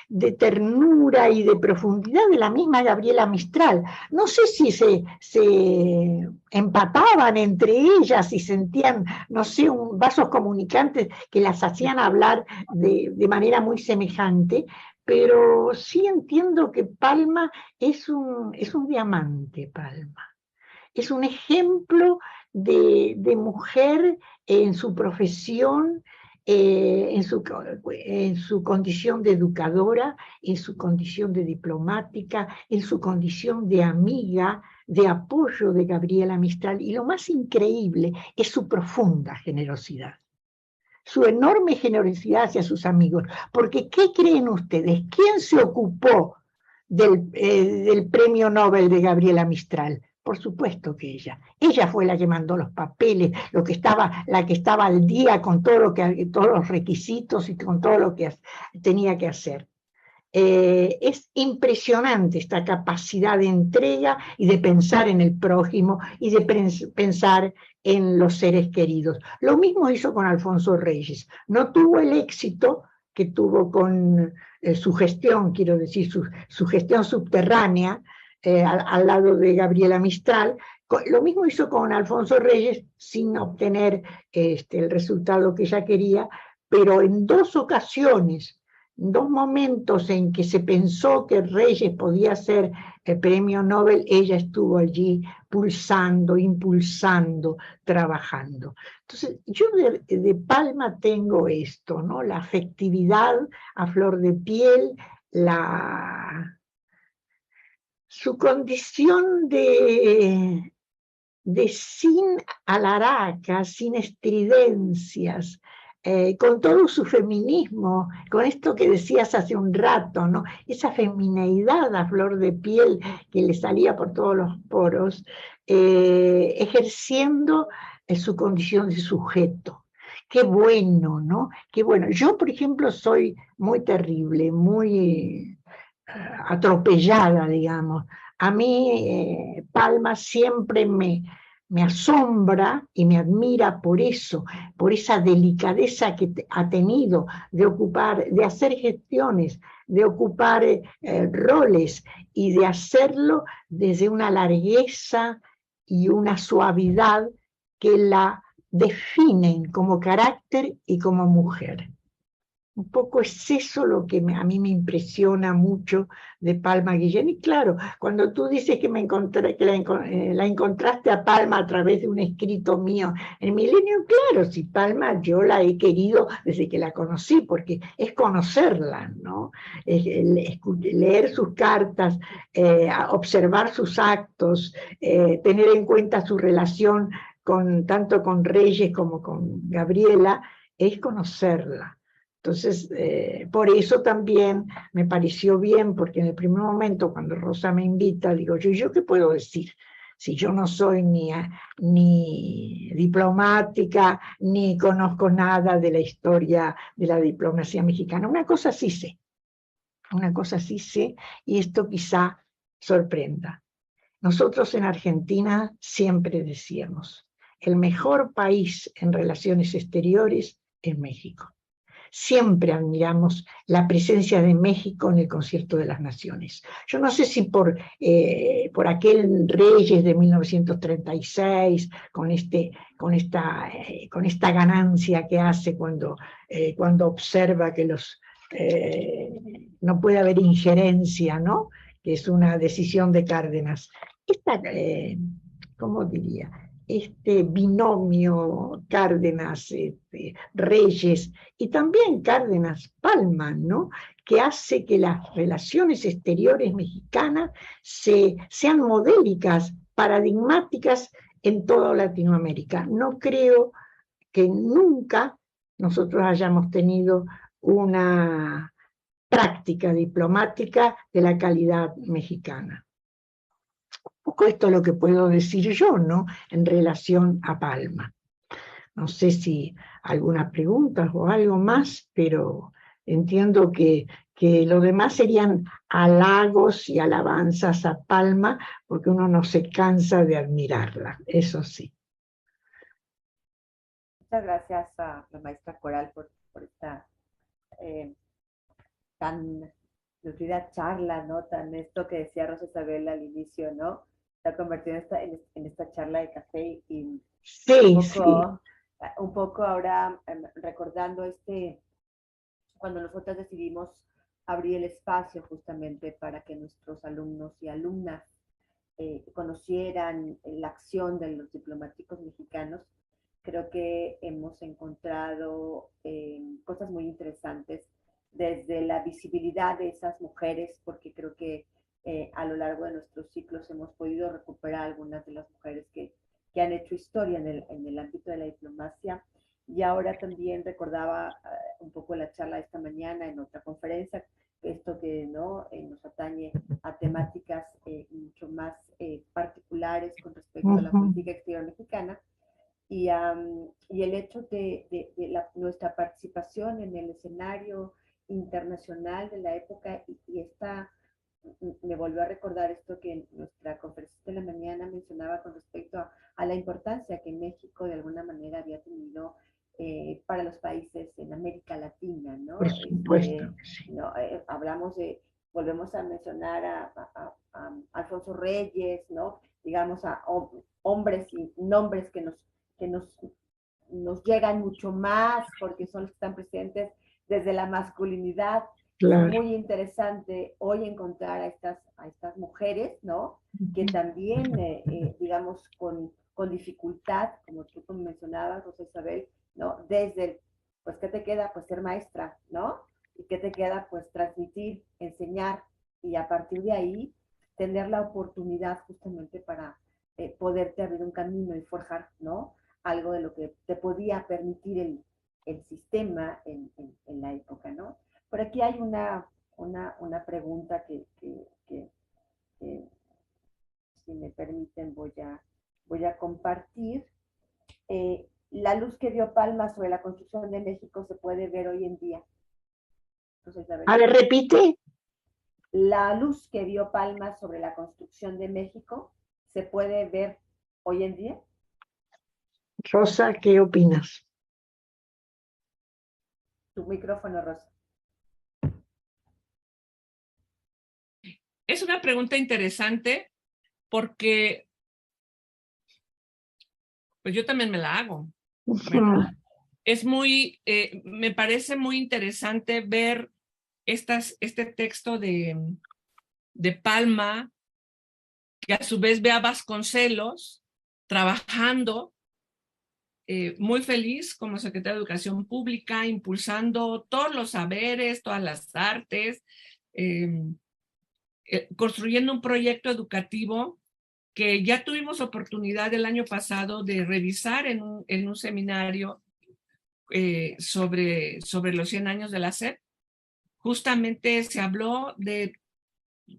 de ternura y de profundidad de la misma Gabriela Mistral. No sé si se empataban entre ellas y sentían, no sé, vasos comunicantes que las hacían hablar de manera muy semejante, pero sí entiendo que Palma es un diamante, Palma. Es un ejemplo de mujer en su profesión, en su condición de educadora, en su condición de diplomática, en su condición de amiga, de apoyo de Gabriela Mistral. Y lo más increíble es su profunda generosidad, su enorme generosidad hacia sus amigos. Porque, ¿qué creen ustedes? ¿Quién se ocupó del premio Nobel de Gabriela Mistral? Por supuesto que ella. Ella fue la que mandó los papeles, la que estaba al día con todos los requisitos y con todo lo que tenía que hacer. Es impresionante esta capacidad de entrega y de pensar en el prójimo y de pensar en los seres queridos. Lo mismo hizo con Alfonso Reyes. No tuvo el éxito que tuvo con su gestión, quiero decir, su gestión subterránea, al lado de Gabriela Mistral. Lo mismo hizo con Alfonso Reyes sin obtener el resultado que ella quería, pero en dos ocasiones, dos momentos en que se pensó que Reyes podía ser el premio Nobel, ella estuvo allí pulsando, impulsando, trabajando. Entonces, yo de Palma tengo esto, ¿no? La afectividad a flor de piel, su condición de sin alharacas, sin estridencias, con todo su feminismo, con esto que decías hace un rato, ¿no? Esa femineidad a flor de piel que le salía por todos los poros, ejerciendo su condición de sujeto. Qué bueno, ¿no? Qué bueno. Yo, por ejemplo, soy muy terrible, muy atropellada, digamos. A mí Palma siempre me asombra y me admira por eso, por esa delicadeza que ha tenido de ocupar, de hacer gestiones, de ocupar roles y de hacerlo desde una largueza y una suavidad que la definen como carácter y como mujer. Un poco es eso lo que a mí me impresiona mucho de Palma Guillén. Y claro, cuando tú dices que, la encontraste a Palma a través de un escrito mío en Milenio, claro, si Palma yo la he querido desde que la conocí, porque es conocerla, ¿no? Leer sus cartas, observar sus actos, tener en cuenta su relación tanto con Reyes como con Gabriela, es conocerla. Entonces, por eso también me pareció bien, porque en el primer momento, cuando Rosa me invita, digo, ¿yo qué puedo decir? Si yo no soy ni diplomática, ni conozco nada de la historia de la diplomacia mexicana. Una cosa sí sé, y esto quizá sorprenda. Nosotros en Argentina siempre decíamos, el mejor país en relaciones exteriores es México. Siempre admiramos la presencia de México en el Concierto de las Naciones. Yo no sé si por aquel Reyes de 1936, con esta ganancia que hace cuando observa que no puede haber injerencia, ¿no? Que es una decisión de Cárdenas. ¿Cómo diría? Este binomio Cárdenas, Reyes, y también Cárdenas Palma, ¿no? Que hace que las relaciones exteriores mexicanas sean modélicas, paradigmáticas en toda Latinoamérica. No creo que nunca nosotros hayamos tenido una práctica diplomática de la calidad mexicana. Poco esto es lo que puedo decir yo, ¿no? En relación a Palma. No sé si algunas preguntas o algo más, pero entiendo que lo demás serían halagos y alabanzas a Palma, porque uno no se cansa de admirarla, eso sí. Muchas gracias a la maestra Coral por esta tan nutrida charla, ¿no? Tan esto que decía Rosa Isabel al inicio, ¿no? Se ha convertido en esta charla de café y sí, un poco ahora recordando cuando nosotros decidimos abrir el espacio justamente para que nuestros alumnos y alumnas conocieran la acción de los diplomáticos mexicanos, creo que hemos encontrado cosas muy interesantes desde la visibilidad de esas mujeres, porque creo que a lo largo de nuestros ciclos hemos podido recuperar algunas de las mujeres que han hecho historia en el ámbito de la diplomacia. Y ahora también recordaba un poco la charla de esta mañana en otra conferencia, esto que ¿no? Nos atañe a temáticas mucho más particulares con respecto a la política exterior mexicana. Y el hecho de nuestra participación en el escenario internacional de la época me volvió a recordar esto que en nuestra conferencia de la mañana mencionaba con respecto a la importancia que México de alguna manera había tenido para los países en América Latina, ¿no? Por supuesto que sí. ¿No? Volvemos a mencionar a Alfonso Reyes, ¿no? Digamos, hombres y nombres que nos llegan mucho más porque son los que están presentes desde la masculinidad. Claro. Es muy interesante hoy encontrar a estas mujeres, ¿no? Que también, digamos, con dificultad, como tú mencionabas, Rosa Isabel, ¿no? Desde pues, ¿qué te queda? Pues ser maestra, ¿no? ¿Y qué te queda? Pues transmitir, enseñar, y a partir de ahí tener la oportunidad justamente para poderte abrir un camino y forjar, ¿no? Algo de lo que te podía permitir el sistema en la época, ¿no? Por aquí hay una pregunta que si me permiten, voy a compartir. La luz que dio Palma sobre la construcción de México se puede ver hoy en día. Entonces, a ver, repite. La luz que dio Palma sobre la construcción de México se puede ver hoy en día. Rosa, ¿qué opinas? Tu micrófono, Rosa. Es una pregunta interesante porque pues yo también me la hago, ¿verdad? Es me parece muy interesante ver este texto de Palma, que a su vez ve a Vasconcelos trabajando muy feliz como secretario de Educación Pública, impulsando todos los saberes, todas las artes, construyendo un proyecto educativo que ya tuvimos oportunidad el año pasado de revisar en un seminario sobre los 100 años de la SEP. Justamente se habló de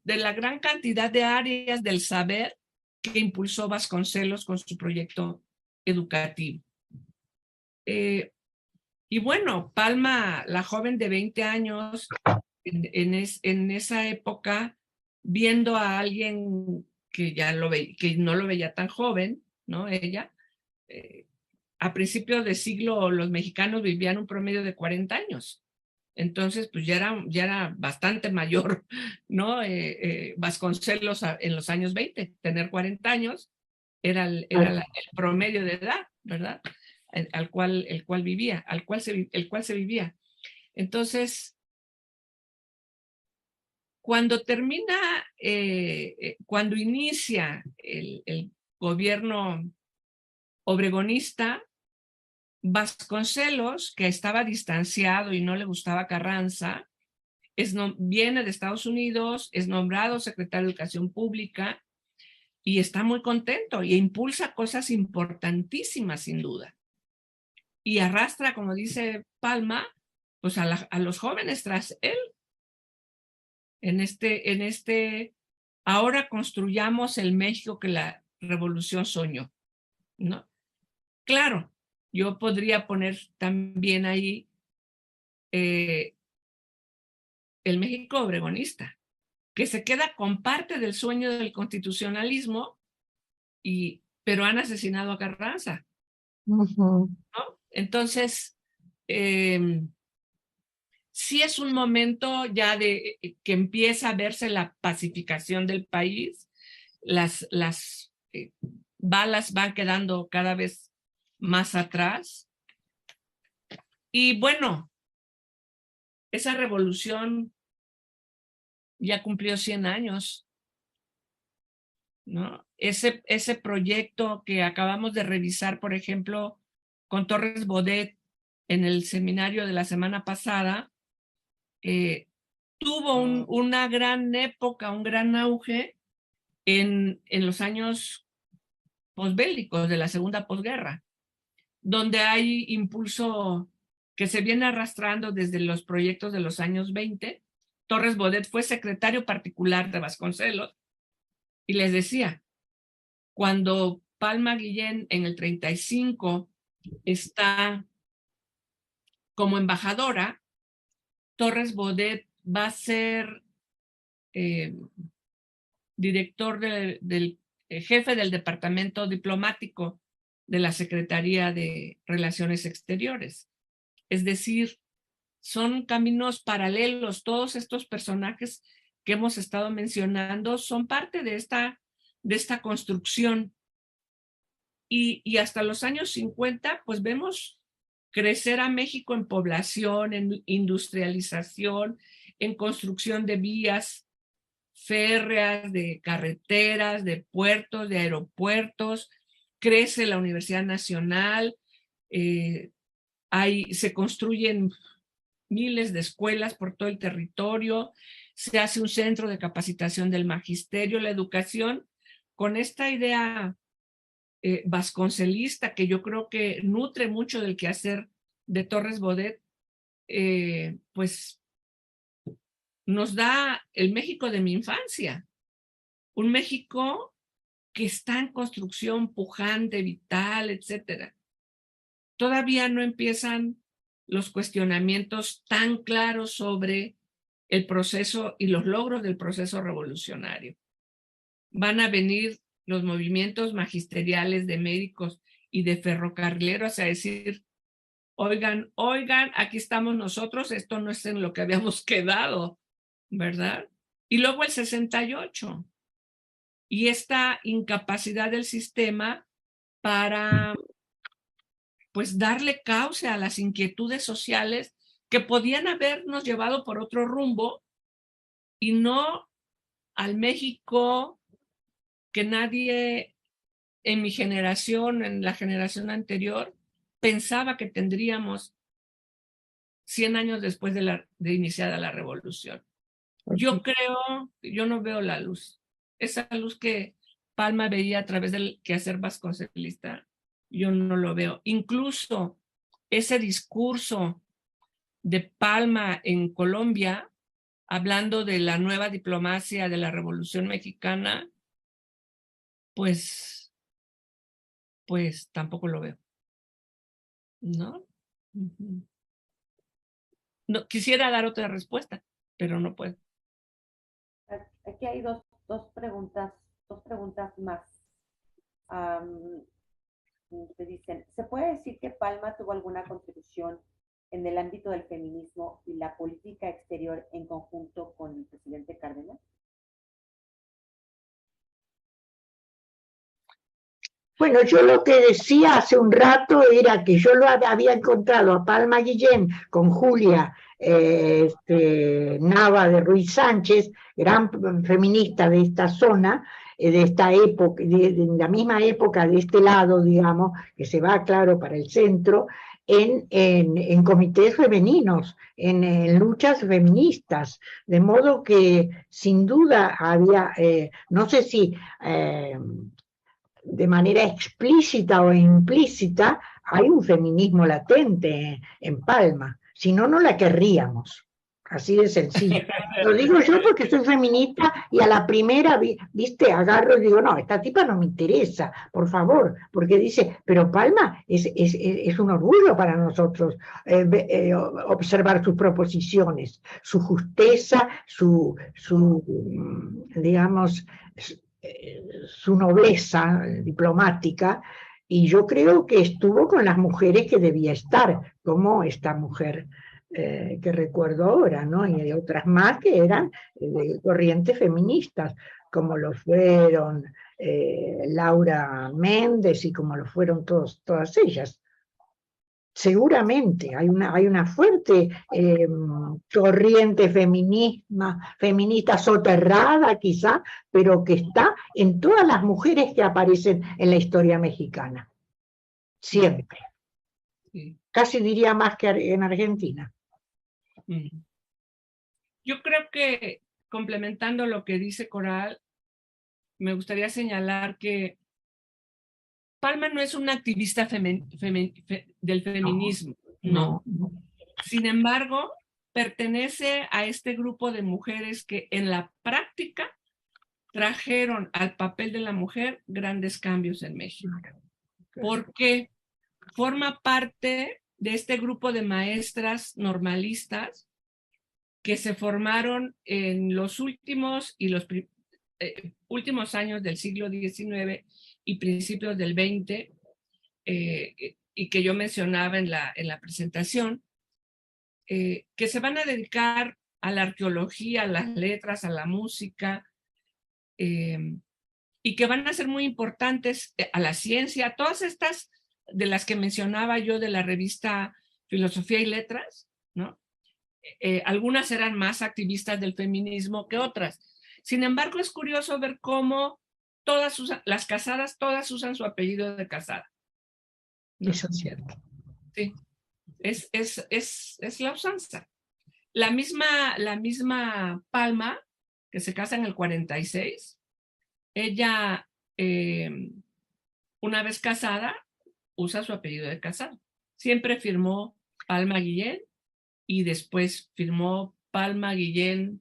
la gran cantidad de áreas del saber que impulsó Vasconcelos con su proyecto educativo. Y bueno, Palma, la joven de 20 años, en esa época, viendo a alguien que que no lo veía tan joven, ¿no? Ella, a principios de siglo los mexicanos vivían un promedio de 40 años. Entonces, pues ya era bastante mayor, ¿no? Vasconcelos en los años 20, tener 40 años era el promedio de edad, ¿verdad? El cual se vivía. Entonces, cuando cuando inicia el gobierno obregonista, Vasconcelos, que estaba distanciado y no le gustaba Carranza, viene de Estados Unidos, es nombrado secretario de Educación Pública y está muy contento y impulsa cosas importantísimas, sin duda. Y arrastra, como dice Palma, pues a los jóvenes tras él. Ahora construyamos el México que la revolución soñó, ¿no? Claro, yo podría poner también ahí el México obregonista, que se queda con parte del sueño del constitucionalismo, pero han asesinado a Carranza, ¿no? Entonces, sí es un momento ya de que empieza a verse la pacificación del país, las balas van quedando cada vez más atrás. Y bueno, esa revolución ya cumplió 100 años, ¿no? Ese proyecto que acabamos de revisar, por ejemplo, con Torres Bodet en el seminario de la semana pasada, tuvo una gran época, un gran auge en los años posbélicos de la segunda posguerra, donde hay impulso que se viene arrastrando desde los proyectos de los años 20. Torres Bodet fue secretario particular de Vasconcelos y les decía, cuando Palma Guillén en el 35 está como embajadora, Torres Bodet va a ser director del jefe del departamento diplomático de la Secretaría de Relaciones Exteriores. Es decir, son caminos paralelos. Todos estos personajes que hemos estado mencionando son parte de esta construcción. Y hasta los años 50, pues vemos crecer a México en población, en industrialización, en construcción de vías férreas, de carreteras, de puertos, de aeropuertos. Crece la Universidad Nacional, se construyen miles de escuelas por todo el territorio, se hace un centro de capacitación del magisterio, la educación, con esta idea vasconcelista que yo creo que nutre mucho del quehacer de Torres Bodet, pues nos da el México de mi infancia, un México que está en construcción, pujante, vital, etcétera. Todavía no empiezan los cuestionamientos tan claros sobre el proceso y los logros del proceso revolucionario. Van a venir los movimientos magisteriales de médicos y de ferrocarrileros a decir, oigan, aquí estamos nosotros, esto no es en lo que habíamos quedado, ¿verdad? Y luego el 68, y esta incapacidad del sistema para, pues, darle cauce a las inquietudes sociales que podían habernos llevado por otro rumbo y no al México que nadie en mi generación, en la generación anterior, pensaba que tendríamos 100 años después de iniciada la revolución. Yo no veo la luz. Esa luz que Palma veía a través del quehacer vasconcelista, yo no lo veo. Incluso ese discurso de Palma en Colombia, hablando de la nueva diplomacia de la Revolución Mexicana, pues tampoco lo veo, ¿no? No, quisiera dar otra respuesta, pero no puedo. Aquí hay dos preguntas más. Te dicen, ¿se puede decir que Palma tuvo alguna contribución en el ámbito del feminismo y la política exterior en conjunto con el presidente Cárdenas? Bueno, yo lo que decía hace un rato era que yo lo había encontrado a Palma Guillén con Julia Nava de Ruiz Sánchez, gran feminista de esta zona, de esta época, de la misma época de este lado, digamos, que se va, claro, para el centro, en comités femeninos, en luchas feministas, de modo que sin duda había, no sé si de manera explícita o implícita, hay un feminismo latente en Palma, si no, no la querríamos. Así de sencillo. Lo digo yo porque soy feminista y a la primera, viste, agarro y digo, no, esta tipa no me interesa, por favor, porque dice, pero Palma es un orgullo para nosotros observar sus proposiciones, su justeza, digamos, su nobleza diplomática, y yo creo que estuvo con las mujeres que debía estar, como esta mujer que recuerdo ahora, ¿no? Y hay otras más que eran de corrientes feministas, como lo fueron Laura Méndez y como lo fueron todas ellas. Seguramente hay una fuerte corriente feminista soterrada quizá, pero que está en todas las mujeres que aparecen en la historia mexicana. Siempre. Sí. Casi diría más que en Argentina. Yo creo que, complementando lo que dice Coral, me gustaría señalar que Palma no es una activista del feminismo, no. Sin embargo, pertenece a este grupo de mujeres que en la práctica trajeron al papel de la mujer grandes cambios en México. Porque forma parte de este grupo de maestras normalistas que se formaron en los últimos últimos años del siglo XIX y principios del XX, y que yo mencionaba en la presentación, que se van a dedicar a la arqueología, a las letras, a la música, y que van a ser muy importantes a la ciencia, todas estas de las que mencionaba yo de la revista Filosofía y Letras, ¿no? Algunas eran más activistas del feminismo que otras. Sin embargo, es curioso ver cómo las casadas, todas usan su apellido de casada, ¿no? Eso es cierto. Sí, es la usanza. La misma Palma, que se casa en el 46, ella, una vez casada, usa su apellido de casada. Siempre firmó Palma Guillén y después firmó Palma Guillén,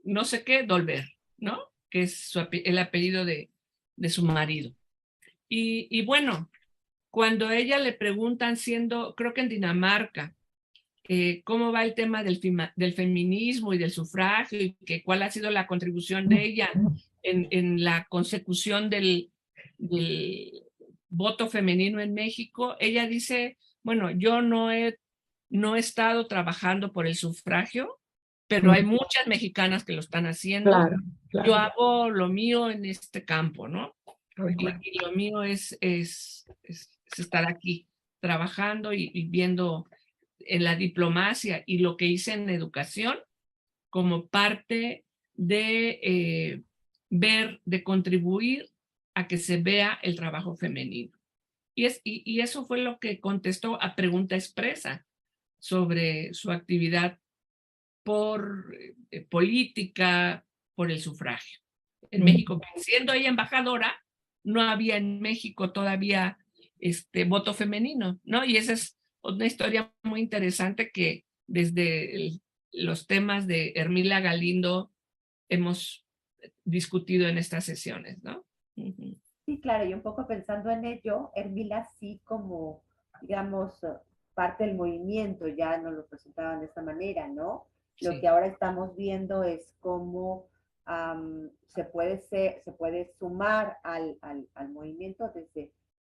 no sé qué, Dolber, ¿no? Que es el apellido de su marido. Y bueno, cuando a ella le preguntan, creo que en Dinamarca, cómo va el tema del feminismo y del sufragio, y cuál ha sido la contribución de ella en la consecución del voto femenino en México, ella dice, bueno, yo no he estado trabajando por el sufragio, pero hay muchas mexicanas que lo están haciendo. Claro, claro. Yo hago lo mío en este campo, ¿no? Bueno. Y lo mío es estar aquí trabajando y viendo en la diplomacia y lo que hice en educación como parte de de contribuir a que se vea el trabajo femenino. Y eso fue lo que contestó a pregunta expresa sobre su actividad por política, por el sufragio. En México, siendo ella embajadora, no había en México todavía voto femenino, ¿no? Y esa es una historia muy interesante que desde los temas de Hermila Galindo hemos discutido en estas sesiones, ¿no? Sí, claro, y un poco pensando en ello, Hermila sí como, digamos, parte del movimiento, ya nos lo presentaban de esta manera, ¿no? Lo que ahora estamos viendo es cómo se puede sumar al movimiento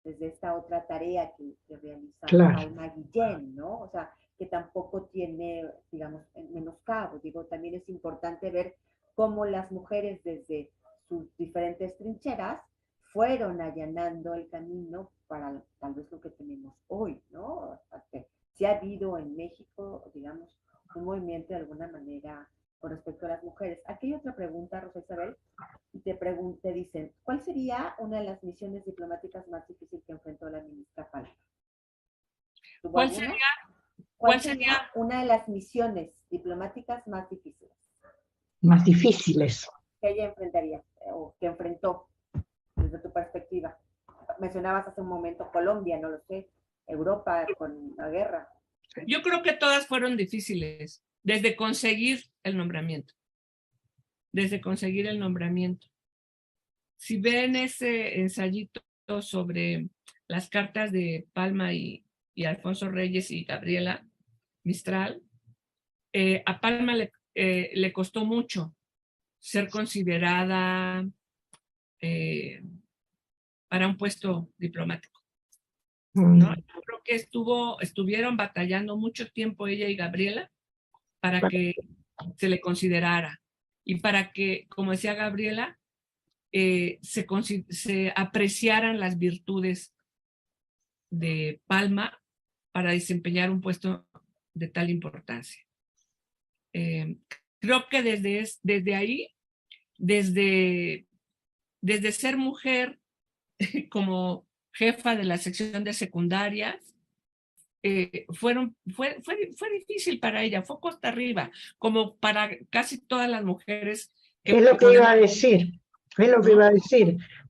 desde esta otra tarea que realiza Palma Guillén, ¿no? O sea, que tampoco tiene, digamos, menoscabo. Digo, también es importante ver cómo las mujeres desde sus diferentes trincheras fueron allanando el camino para tal vez lo que tenemos hoy, ¿no? Si ha habido en México, digamos, un movimiento de alguna manera con respecto a las mujeres. Aquí hay otra pregunta, Rosa Isabel, y te dicen, ¿cuál sería una de las misiones diplomáticas más difíciles que enfrentó la ministra Palma? ¿Cuál sería una de las misiones diplomáticas más difíciles? Más difíciles. Que ella enfrentaría, o que enfrentó, desde tu perspectiva. Mencionabas hace un momento Colombia, no lo sé, Europa con la guerra. Yo creo que todas fueron difíciles, desde conseguir el nombramiento. Si ven ese ensayito sobre las cartas de Palma y Alfonso Reyes y Gabriela Mistral, a Palma le costó mucho ser considerada para un puesto diplomático, ¿no? Yo creo que estuvieron batallando mucho tiempo ella y Gabriela para que se le considerara y para que, como decía Gabriela, se apreciaran las virtudes de Palma para desempeñar un puesto de tal importancia. Creo que desde ahí, desde ser mujer como jefa de la sección de secundarias, fue difícil para ella, fue costa arriba, como para casi todas las mujeres. Es lo que iba a decir,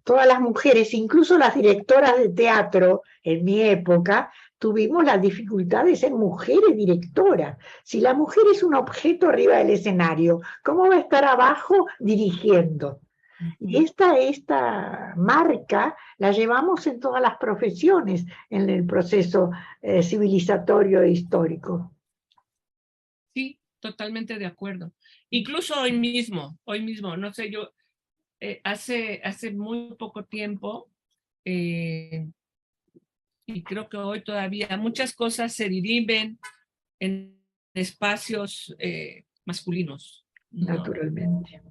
Todas las mujeres, incluso las directoras de teatro en mi época, tuvimos las dificultades en mujeres directoras. Si la mujer es un objeto arriba del escenario, ¿cómo va a estar abajo dirigiendo? Y esta marca la llevamos en todas las profesiones en el proceso civilizatorio e histórico. Sí, totalmente de acuerdo. Incluso hoy mismo, no sé, yo hace muy poco tiempo, y creo que hoy todavía muchas cosas se dirimen en espacios masculinos, ¿no? Naturalmente.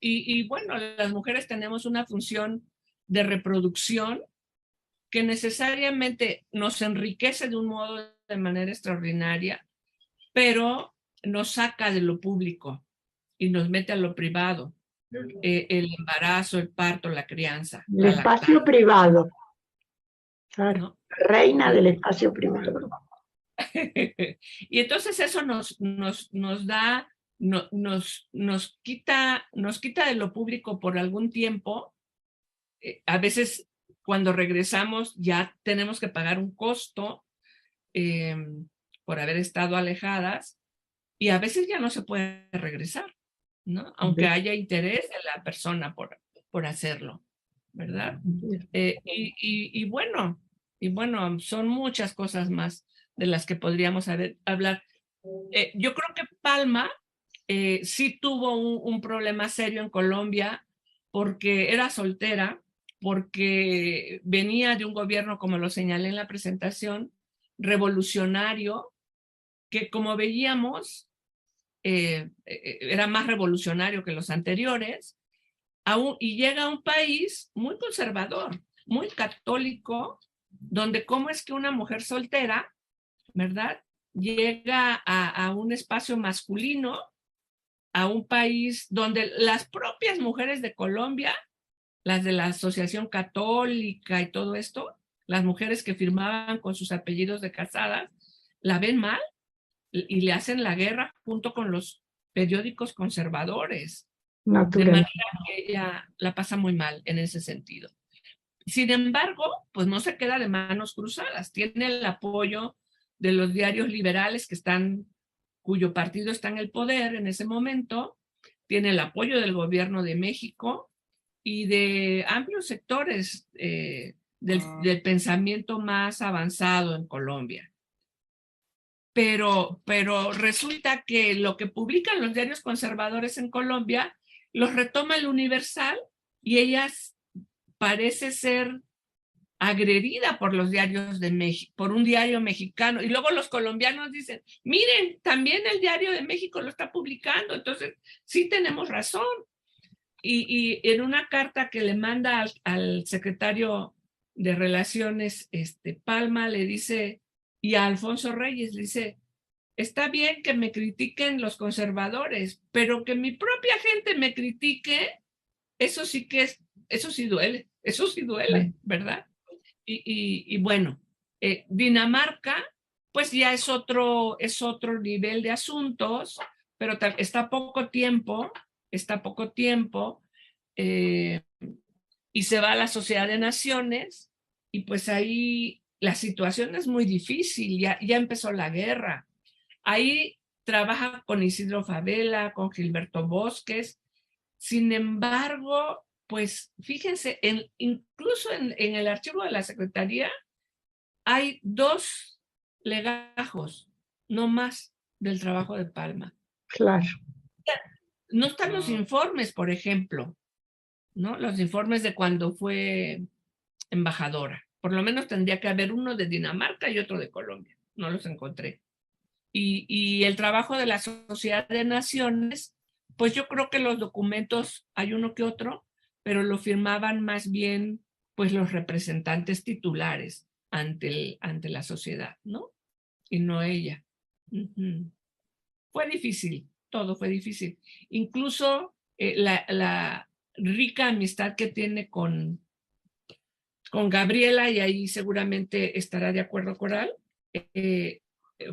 Y bueno, las mujeres tenemos una función de reproducción que necesariamente nos enriquece de un modo de manera extraordinaria, pero nos saca de lo público y nos mete a lo privado. El embarazo, el parto, la crianza, El la espacio lactancia, privado. Claro. ¿no? Reina del espacio privado. Y entonces eso nos da, nos quita de lo público por algún tiempo. A veces cuando regresamos ya tenemos que pagar un costo eh, por haber estado alejadas, y a veces ya no se puede regresar, ¿no? Aunque haya interés de la persona por hacerlo, ¿verdad? Y bueno, son muchas cosas más de las que podríamos hablar. Yo creo que Palma sí tuvo un problema serio en Colombia porque era soltera, porque venía de un gobierno, como lo señalé en la presentación, revolucionario, que como veíamos era más revolucionario que los anteriores, y llega a un país muy conservador, muy católico, donde cómo es que una mujer soltera, ¿verdad? Llega a un espacio masculino, a un país donde las propias mujeres de Colombia, las de la Asociación Católica y todo esto, las mujeres que firmaban con sus apellidos de casadas, la ven mal y le hacen la guerra junto con los periódicos conservadores. De manera que ella la pasa muy mal en ese sentido. Sin embargo, pues no se queda de manos cruzadas. Tiene el apoyo de los diarios liberales cuyo partido está en el poder en ese momento. Tiene el apoyo del gobierno de México y de amplios sectores del pensamiento más avanzado en Colombia. Pero resulta que lo que publican los diarios conservadores en Colombia los retoma el Universal, y ella parece ser agredida por los diarios de México, por un diario mexicano, y luego los colombianos dicen, miren, también el diario de México lo está publicando, entonces sí tenemos razón. Y en una carta que le manda al secretario de Relaciones, Palma, le dice, y a Alfonso Reyes le dice, está bien que me critiquen los conservadores, pero que mi propia gente me critique, eso sí duele, ¿verdad? Y bueno, Dinamarca, pues ya es otro nivel de asuntos, pero está poco tiempo, eh, y se va a la Sociedad de Naciones, y pues ahí la situación es muy difícil, ya empezó la guerra. Ahí trabaja con Isidro Fabela, con Gilberto Bosques. Sin embargo, pues fíjense, incluso en el archivo de la Secretaría hay 2 legajos, no más, del trabajo de Palma. Claro. No están los informes, por ejemplo, ¿no? Los informes de cuando fue embajadora. Por lo menos tendría que haber uno de Dinamarca y otro de Colombia. No los encontré. Y el trabajo de la Sociedad de Naciones, pues yo creo que los documentos, hay uno que otro, pero lo firmaban más bien pues los representantes titulares ante la sociedad, ¿no? Y no ella. Fue difícil, todo fue difícil. Incluso la rica amistad que tiene con Gabriela, y ahí seguramente estará de acuerdo Coral,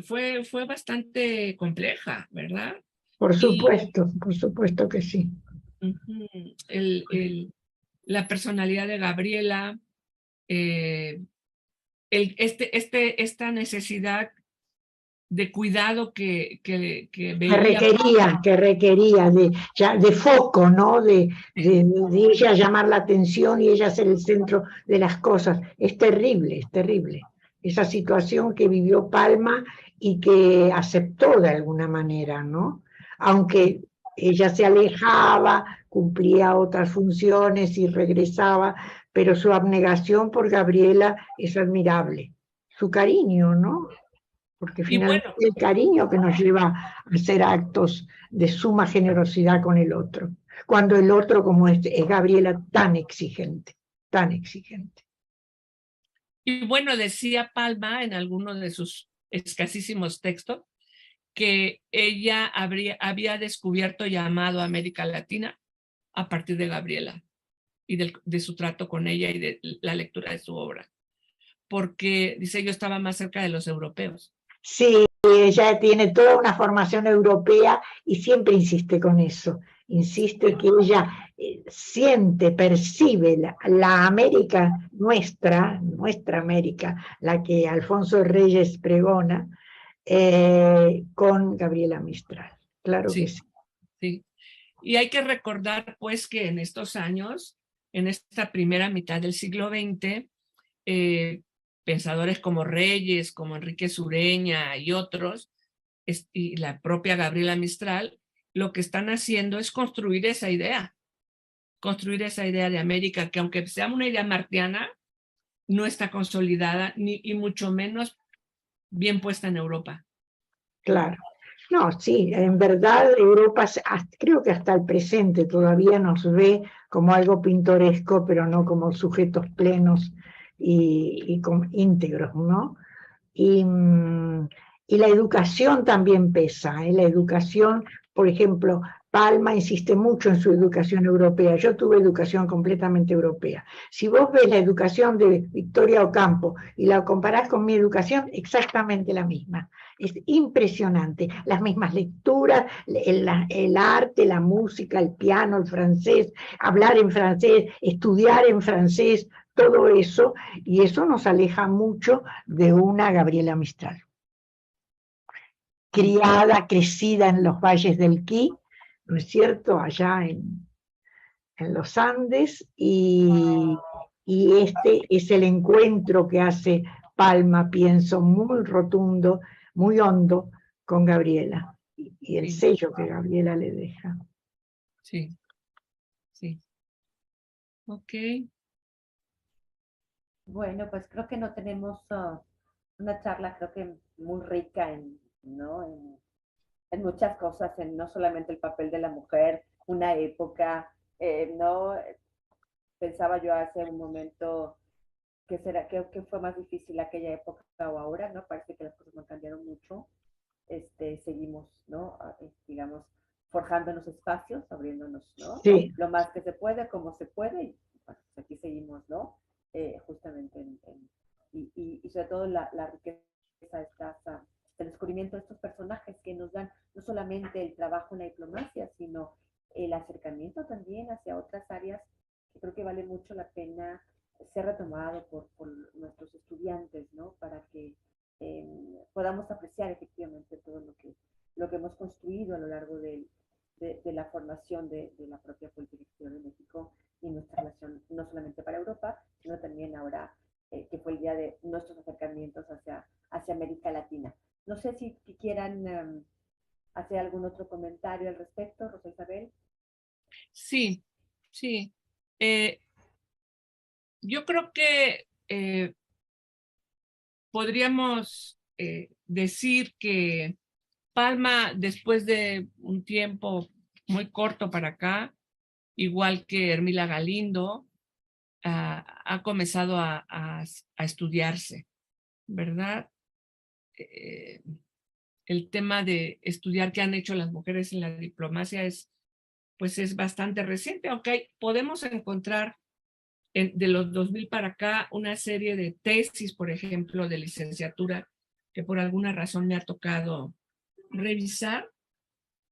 fue bastante compleja, ¿verdad? Por supuesto que sí. La personalidad de Gabriela, esta necesidad de cuidado que Que veía. requería de foco, ¿no? De ella llamar la atención y ella ser el centro de las cosas. Es terrible, es terrible. Esa situación que vivió Palma y que aceptó de alguna manera, ¿no? Aunque ella se alejaba, cumplía otras funciones y regresaba, pero su abnegación por Gabriela es admirable. Su cariño, ¿no? Porque Y finalmente bueno, el cariño que nos lleva a hacer actos de suma generosidad con el otro, cuando el otro, como es Gabriela, tan exigente, tan exigente. y bueno, decía Palma en alguno de sus escasísimos textos que ella había descubierto y amado a América Latina a partir de Gabriela y de su trato con ella y de la lectura de su obra, porque dice yo estaba más cerca de los europeos. Sí, ella tiene toda una formación europea y siempre insiste con eso. Insiste que ella siente, percibe la América nuestra América, la que Alfonso Reyes pregona, con Gabriela Mistral. Claro que Sí, sí. sí. Y hay que recordar pues que en estos años, en esta primera mitad del siglo XX, pensadores como Reyes, como Enrique Sureña y otros, y la propia Gabriela Mistral, lo que están haciendo es construir esa idea de América, que aunque sea una idea martiana, no está consolidada ni y mucho menos bien puesta en Europa. Claro. No, sí, en verdad Europa, creo que hasta el presente todavía nos ve como algo pintoresco, pero no como sujetos plenos y como íntegros, ¿no? Y, y la educación también pesa, ¿eh? La educación, por ejemplo, Palma insiste mucho en su educación europea. Yo tuve educación completamente europea. Si vos ves la educación de Victoria Ocampo y la comparás con mi educación, exactamente la misma. Es impresionante. Las mismas lecturas, el arte, la música, el piano, el francés, hablar en francés, estudiar en francés, todo eso, y eso nos aleja mucho de una Gabriela Mistral. Criada, crecida en los valles del Quí, ¿no es cierto?, allá en los Andes, y este es el encuentro que hace Palma, pienso, muy rotundo, muy hondo, con Gabriela, y el Sí, sello que Gabriela le deja. sí, sí. Ok. Bueno, pues creo que no tenemos una charla, creo que muy rica ¿no? En muchas cosas, en no solamente el papel de la mujer, una época, ¿no? Pensaba yo hace un momento que será que fue más difícil aquella época o ahora, ¿no? Parece que las cosas no cambiaron mucho. Seguimos, ¿no? Digamos, forjándonos espacios, abriéndonos, ¿no? Sí, Lo más que se puede, como se puede, y bueno, pues aquí seguimos, ¿no? Justamente y sobre todo la riqueza de el descubrimiento de estos personajes que nos dan no solamente el trabajo en la diplomacia, sino el acercamiento también hacia otras áreas que creo que vale mucho la pena ser retomado por nuestros estudiantes, ¿no? Para que podamos apreciar efectivamente todo lo que hemos construido a lo largo de la formación de la propia política exterior de México y nuestra relación, no solamente para Europa, sino también ahora que fue el día de nuestros acercamientos hacia América Latina. No sé si quieran hacer algún otro comentario al respecto, Rosa Isabel. Sí, sí. Eh, yo creo que podríamos decir que Palma, después de un tiempo muy corto para acá, igual que Hermila Galindo, ha comenzado a estudiarse, ¿verdad? El tema de estudiar qué han hecho las mujeres en la diplomacia pues es bastante reciente, aunque podemos encontrar de los 2000 para acá una serie de tesis, por ejemplo, de licenciatura, que por alguna razón me ha tocado revisar,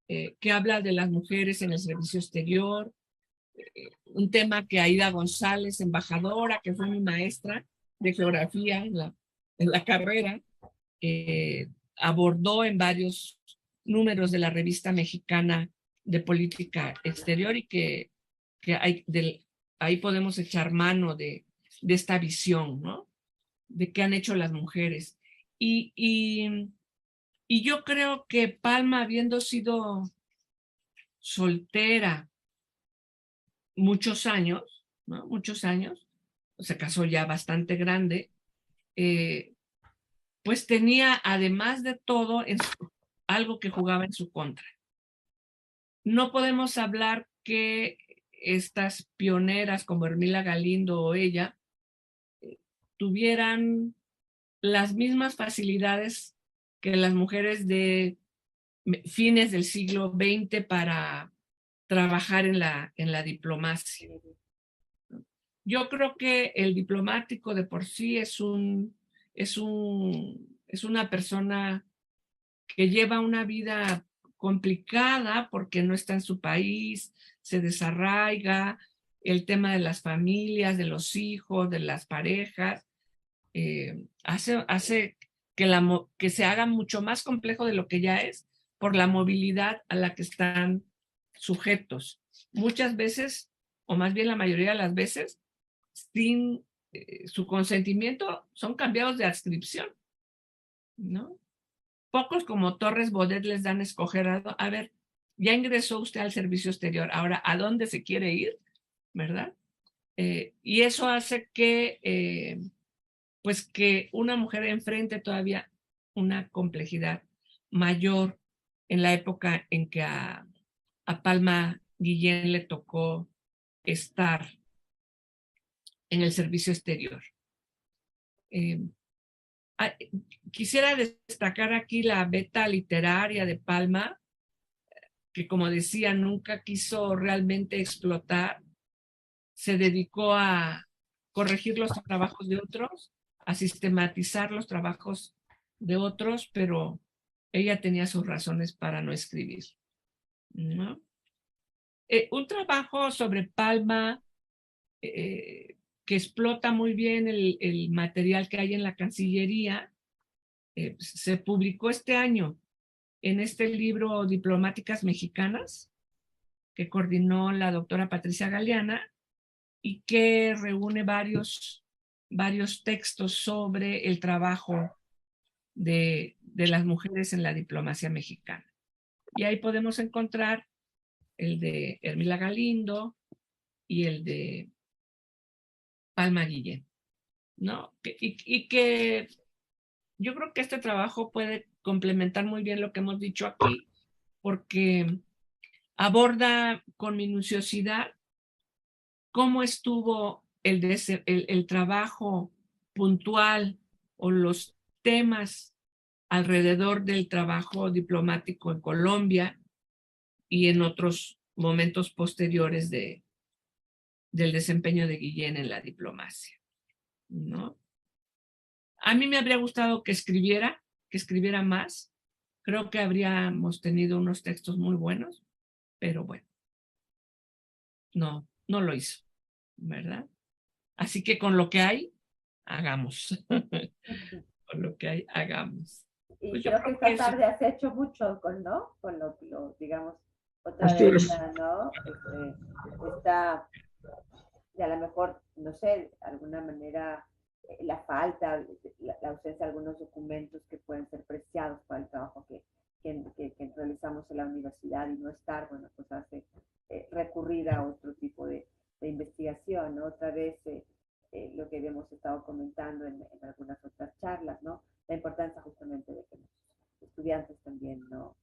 que habla de las mujeres en el servicio exterior, un tema que Aida González, embajadora, que fue mi maestra de geografía en la carrera, abordó en varios números de la Revista Mexicana de Política Exterior y que ahí podemos echar mano de esta visión, ¿no? De qué han hecho las mujeres. Y yo creo que Palma, habiendo sido soltera muchos años, ¿no? Muchos años, se casó ya bastante grande, pues tenía, además de todo, algo que jugaba en su contra. No podemos hablar que estas pioneras como Hermila Galindo o ella tuvieran las mismas facilidades que las mujeres de fines del siglo XX para trabajar en la diplomacia. Yo creo que el diplomático de por sí es una persona que lleva una vida complicada porque no está en su país, se desarraiga, el tema de las familias, de los hijos, de las parejas, hace que se haga mucho más complejo de lo que ya es por la movilidad a la que están sujetos. Muchas veces, o más bien la mayoría de las veces, sin su consentimiento, son cambiados de adscripción, ¿no? Pocos como Torres Bodet les dan a escoger, a ver, ya ingresó usted al servicio exterior, ahora, ¿a dónde se quiere ir? ¿Verdad? Y eso hace que, pues que una mujer enfrente todavía una complejidad mayor en la época en que a Palma Guillén le tocó estar en el servicio exterior. Quisiera destacar aquí la beta literaria de Palma, que como decía, nunca quiso realmente explotar, se dedicó a corregir los trabajos de otros, a sistematizar los trabajos de otros, pero ella tenía sus razones para no escribir, ¿no? Un trabajo sobre Palma que explota muy bien el material que hay en la Cancillería, se publicó este año en este libro Diplomáticas Mexicanas, que coordinó la doctora Patricia Galeana y que reúne varios textos sobre el trabajo de las mujeres en la diplomacia mexicana. Y ahí podemos encontrar el de Hermila Galindo y el de Palma Guillén, ¿no? Y que yo creo que este trabajo puede complementar muy bien lo que hemos dicho aquí, porque aborda con minuciosidad cómo estuvo el trabajo puntual o los temas alrededor del trabajo diplomático en Colombia y en otros momentos posteriores del desempeño de Guillén en la diplomacia, ¿no? A mí me habría gustado que escribiera más. Creo que habríamos tenido unos textos muy buenos, pero bueno, no lo hizo, ¿verdad? Así que con lo que hay, hagamos. Con lo que hay, hagamos. Y pues creo que esta tarde has hecho mucho ¿no? Con lo digamos, otra Así vez, es. ¿no? Está, y a lo mejor, no sé, de alguna manera, la falta, la ausencia de algunos documentos que pueden ser preciados para el trabajo que realizamos en la universidad y no estar, bueno, pues hace recurrir a otro tipo de investigación, ¿no? Otra vez, lo que habíamos estado comentando en algunas otras charlas, ¿no? La importancia justamente de que los estudiantes también, ¿no?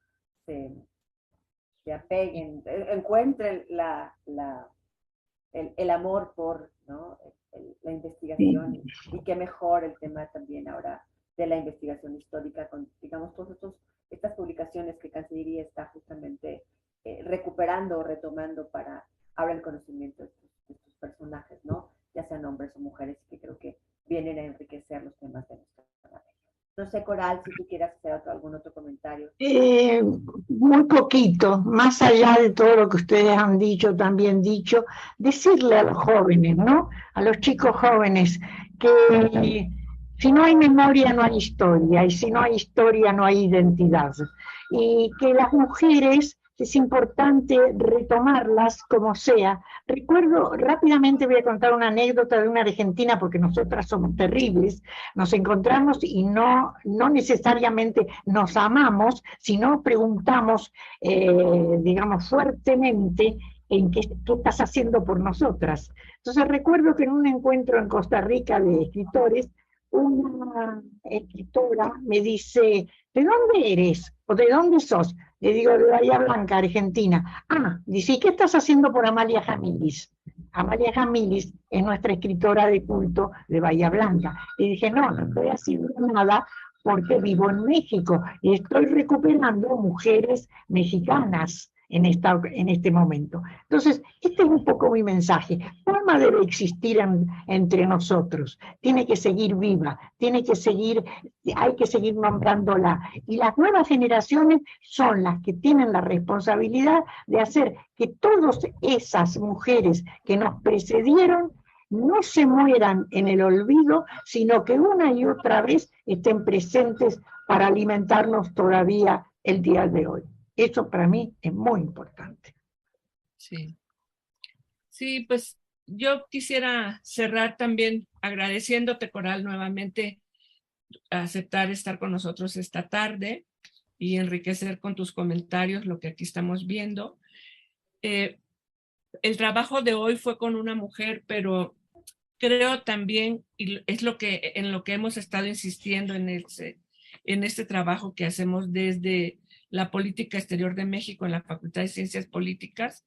Se apeguen, encuentren el amor por, ¿no? La investigación y que mejor el tema también ahora de la investigación histórica con, digamos, todas estas publicaciones que Cancillería está justamente recuperando o retomando para ahora el conocimiento de estos personajes, ¿no? Ya sean hombres o mujeres, que creo que vienen a enriquecer los temas de nuestra región. No sé, Coral, si tú quieras hacer algún otro comentario. Muy poquito, más allá de todo lo que ustedes han dicho, también dicho, decirle a los jóvenes, ¿no? A los chicos jóvenes que Si no hay memoria, no hay historia, y si no hay historia, no hay identidad. Y que las mujeres es importante retomarlas como sea. Recuerdo, rápidamente voy a contar una anécdota de una argentina, porque nosotras somos terribles. Nos encontramos y no necesariamente nos amamos, sino preguntamos, digamos, fuertemente qué estás haciendo por nosotras. Entonces recuerdo que en un encuentro en Costa Rica de escritores, una escritora me dice, ¿de dónde eres? ¿O de dónde sos? Le digo, de Bahía Blanca, Argentina. Ah, dice, ¿y qué estás haciendo por Amalia Jamilis? Amalia Jamilis es nuestra escritora de culto de Bahía Blanca. Y dije, no estoy haciendo nada porque vivo en México y estoy recuperando mujeres mexicanas en este momento. Entonces, este es un poco mi mensaje. Palma debe existir entre nosotros, tiene que seguir viva, hay que seguir nombrándola. Y las nuevas generaciones son las que tienen la responsabilidad de hacer que todas esas mujeres que nos precedieron no se mueran en el olvido, sino que una y otra vez estén presentes para alimentarnos todavía el día de hoy. Eso para mí es muy importante. Sí. Sí, pues yo quisiera cerrar también agradeciéndote, Coral, nuevamente aceptar estar con nosotros esta tarde y enriquecer con tus comentarios lo que aquí estamos viendo. El trabajo de hoy fue con una mujer, pero creo también, y es en lo que hemos estado insistiendo en este trabajo que hacemos desde la política exterior de México en la Facultad de Ciencias Políticas,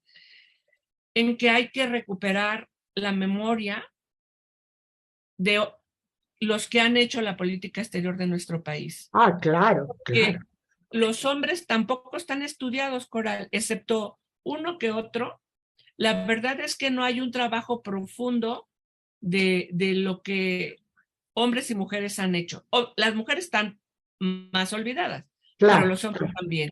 en que hay que recuperar la memoria de los que han hecho la política exterior de nuestro país. Ah, claro, Que claro. los hombres tampoco están estudiados, Coral, excepto uno que otro. La verdad es que no hay un trabajo profundo de lo que hombres y mujeres han hecho. Las mujeres están más olvidadas, pero Claro, los hombres claro. también.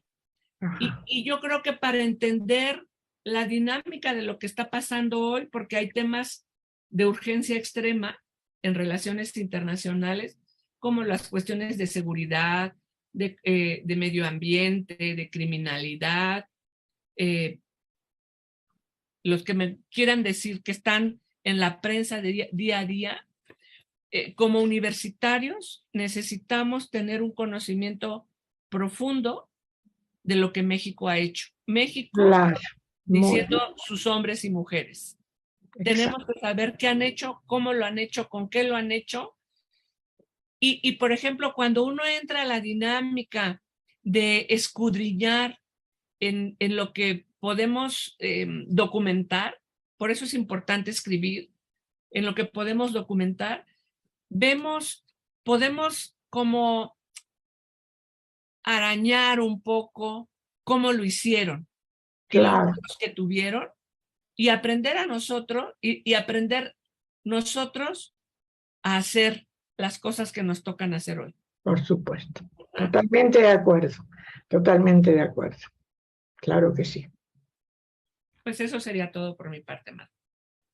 Ajá. Y yo creo que para entender la dinámica de lo que está pasando hoy, porque hay temas de urgencia extrema en relaciones internacionales, como las cuestiones de seguridad, de medio ambiente, de criminalidad, los que me quieran decir que están en la prensa de día a día, como universitarios necesitamos tener un conocimiento profundo de lo que México ha hecho. México Claro, muy bien. diciendo sus hombres y mujeres. Tenemos Exacto. que saber qué han hecho, cómo lo han hecho, con qué lo han hecho. Y por ejemplo, cuando uno entra a la dinámica de escudriñar en lo que podemos documentar, por eso es importante escribir, en lo que podemos documentar, podemos como arañar un poco cómo lo hicieron y los Claro, retos que tuvieron y aprender a nosotros y aprender nosotros a hacer las cosas que nos tocan hacer hoy. por supuesto. Totalmente de acuerdo. Totalmente de acuerdo. Claro que sí. Pues eso sería todo por mi parte, Mar.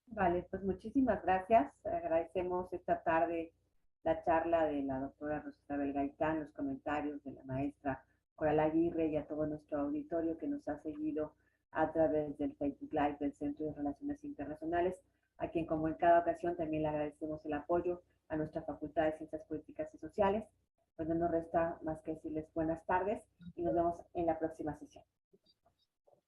Vale, pues muchísimas gracias. Agradecemos esta tarde la charla de la doctora Rosabel Gaitán, los comentarios de la maestra Coral Aguirre y a todo nuestro auditorio que nos ha seguido a través del Facebook Live del Centro de Relaciones Internacionales, a quien como en cada ocasión también le agradecemos el apoyo a nuestra Facultad de Ciencias Políticas y Sociales. Pues no nos resta más que decirles buenas tardes y nos vemos en la próxima sesión.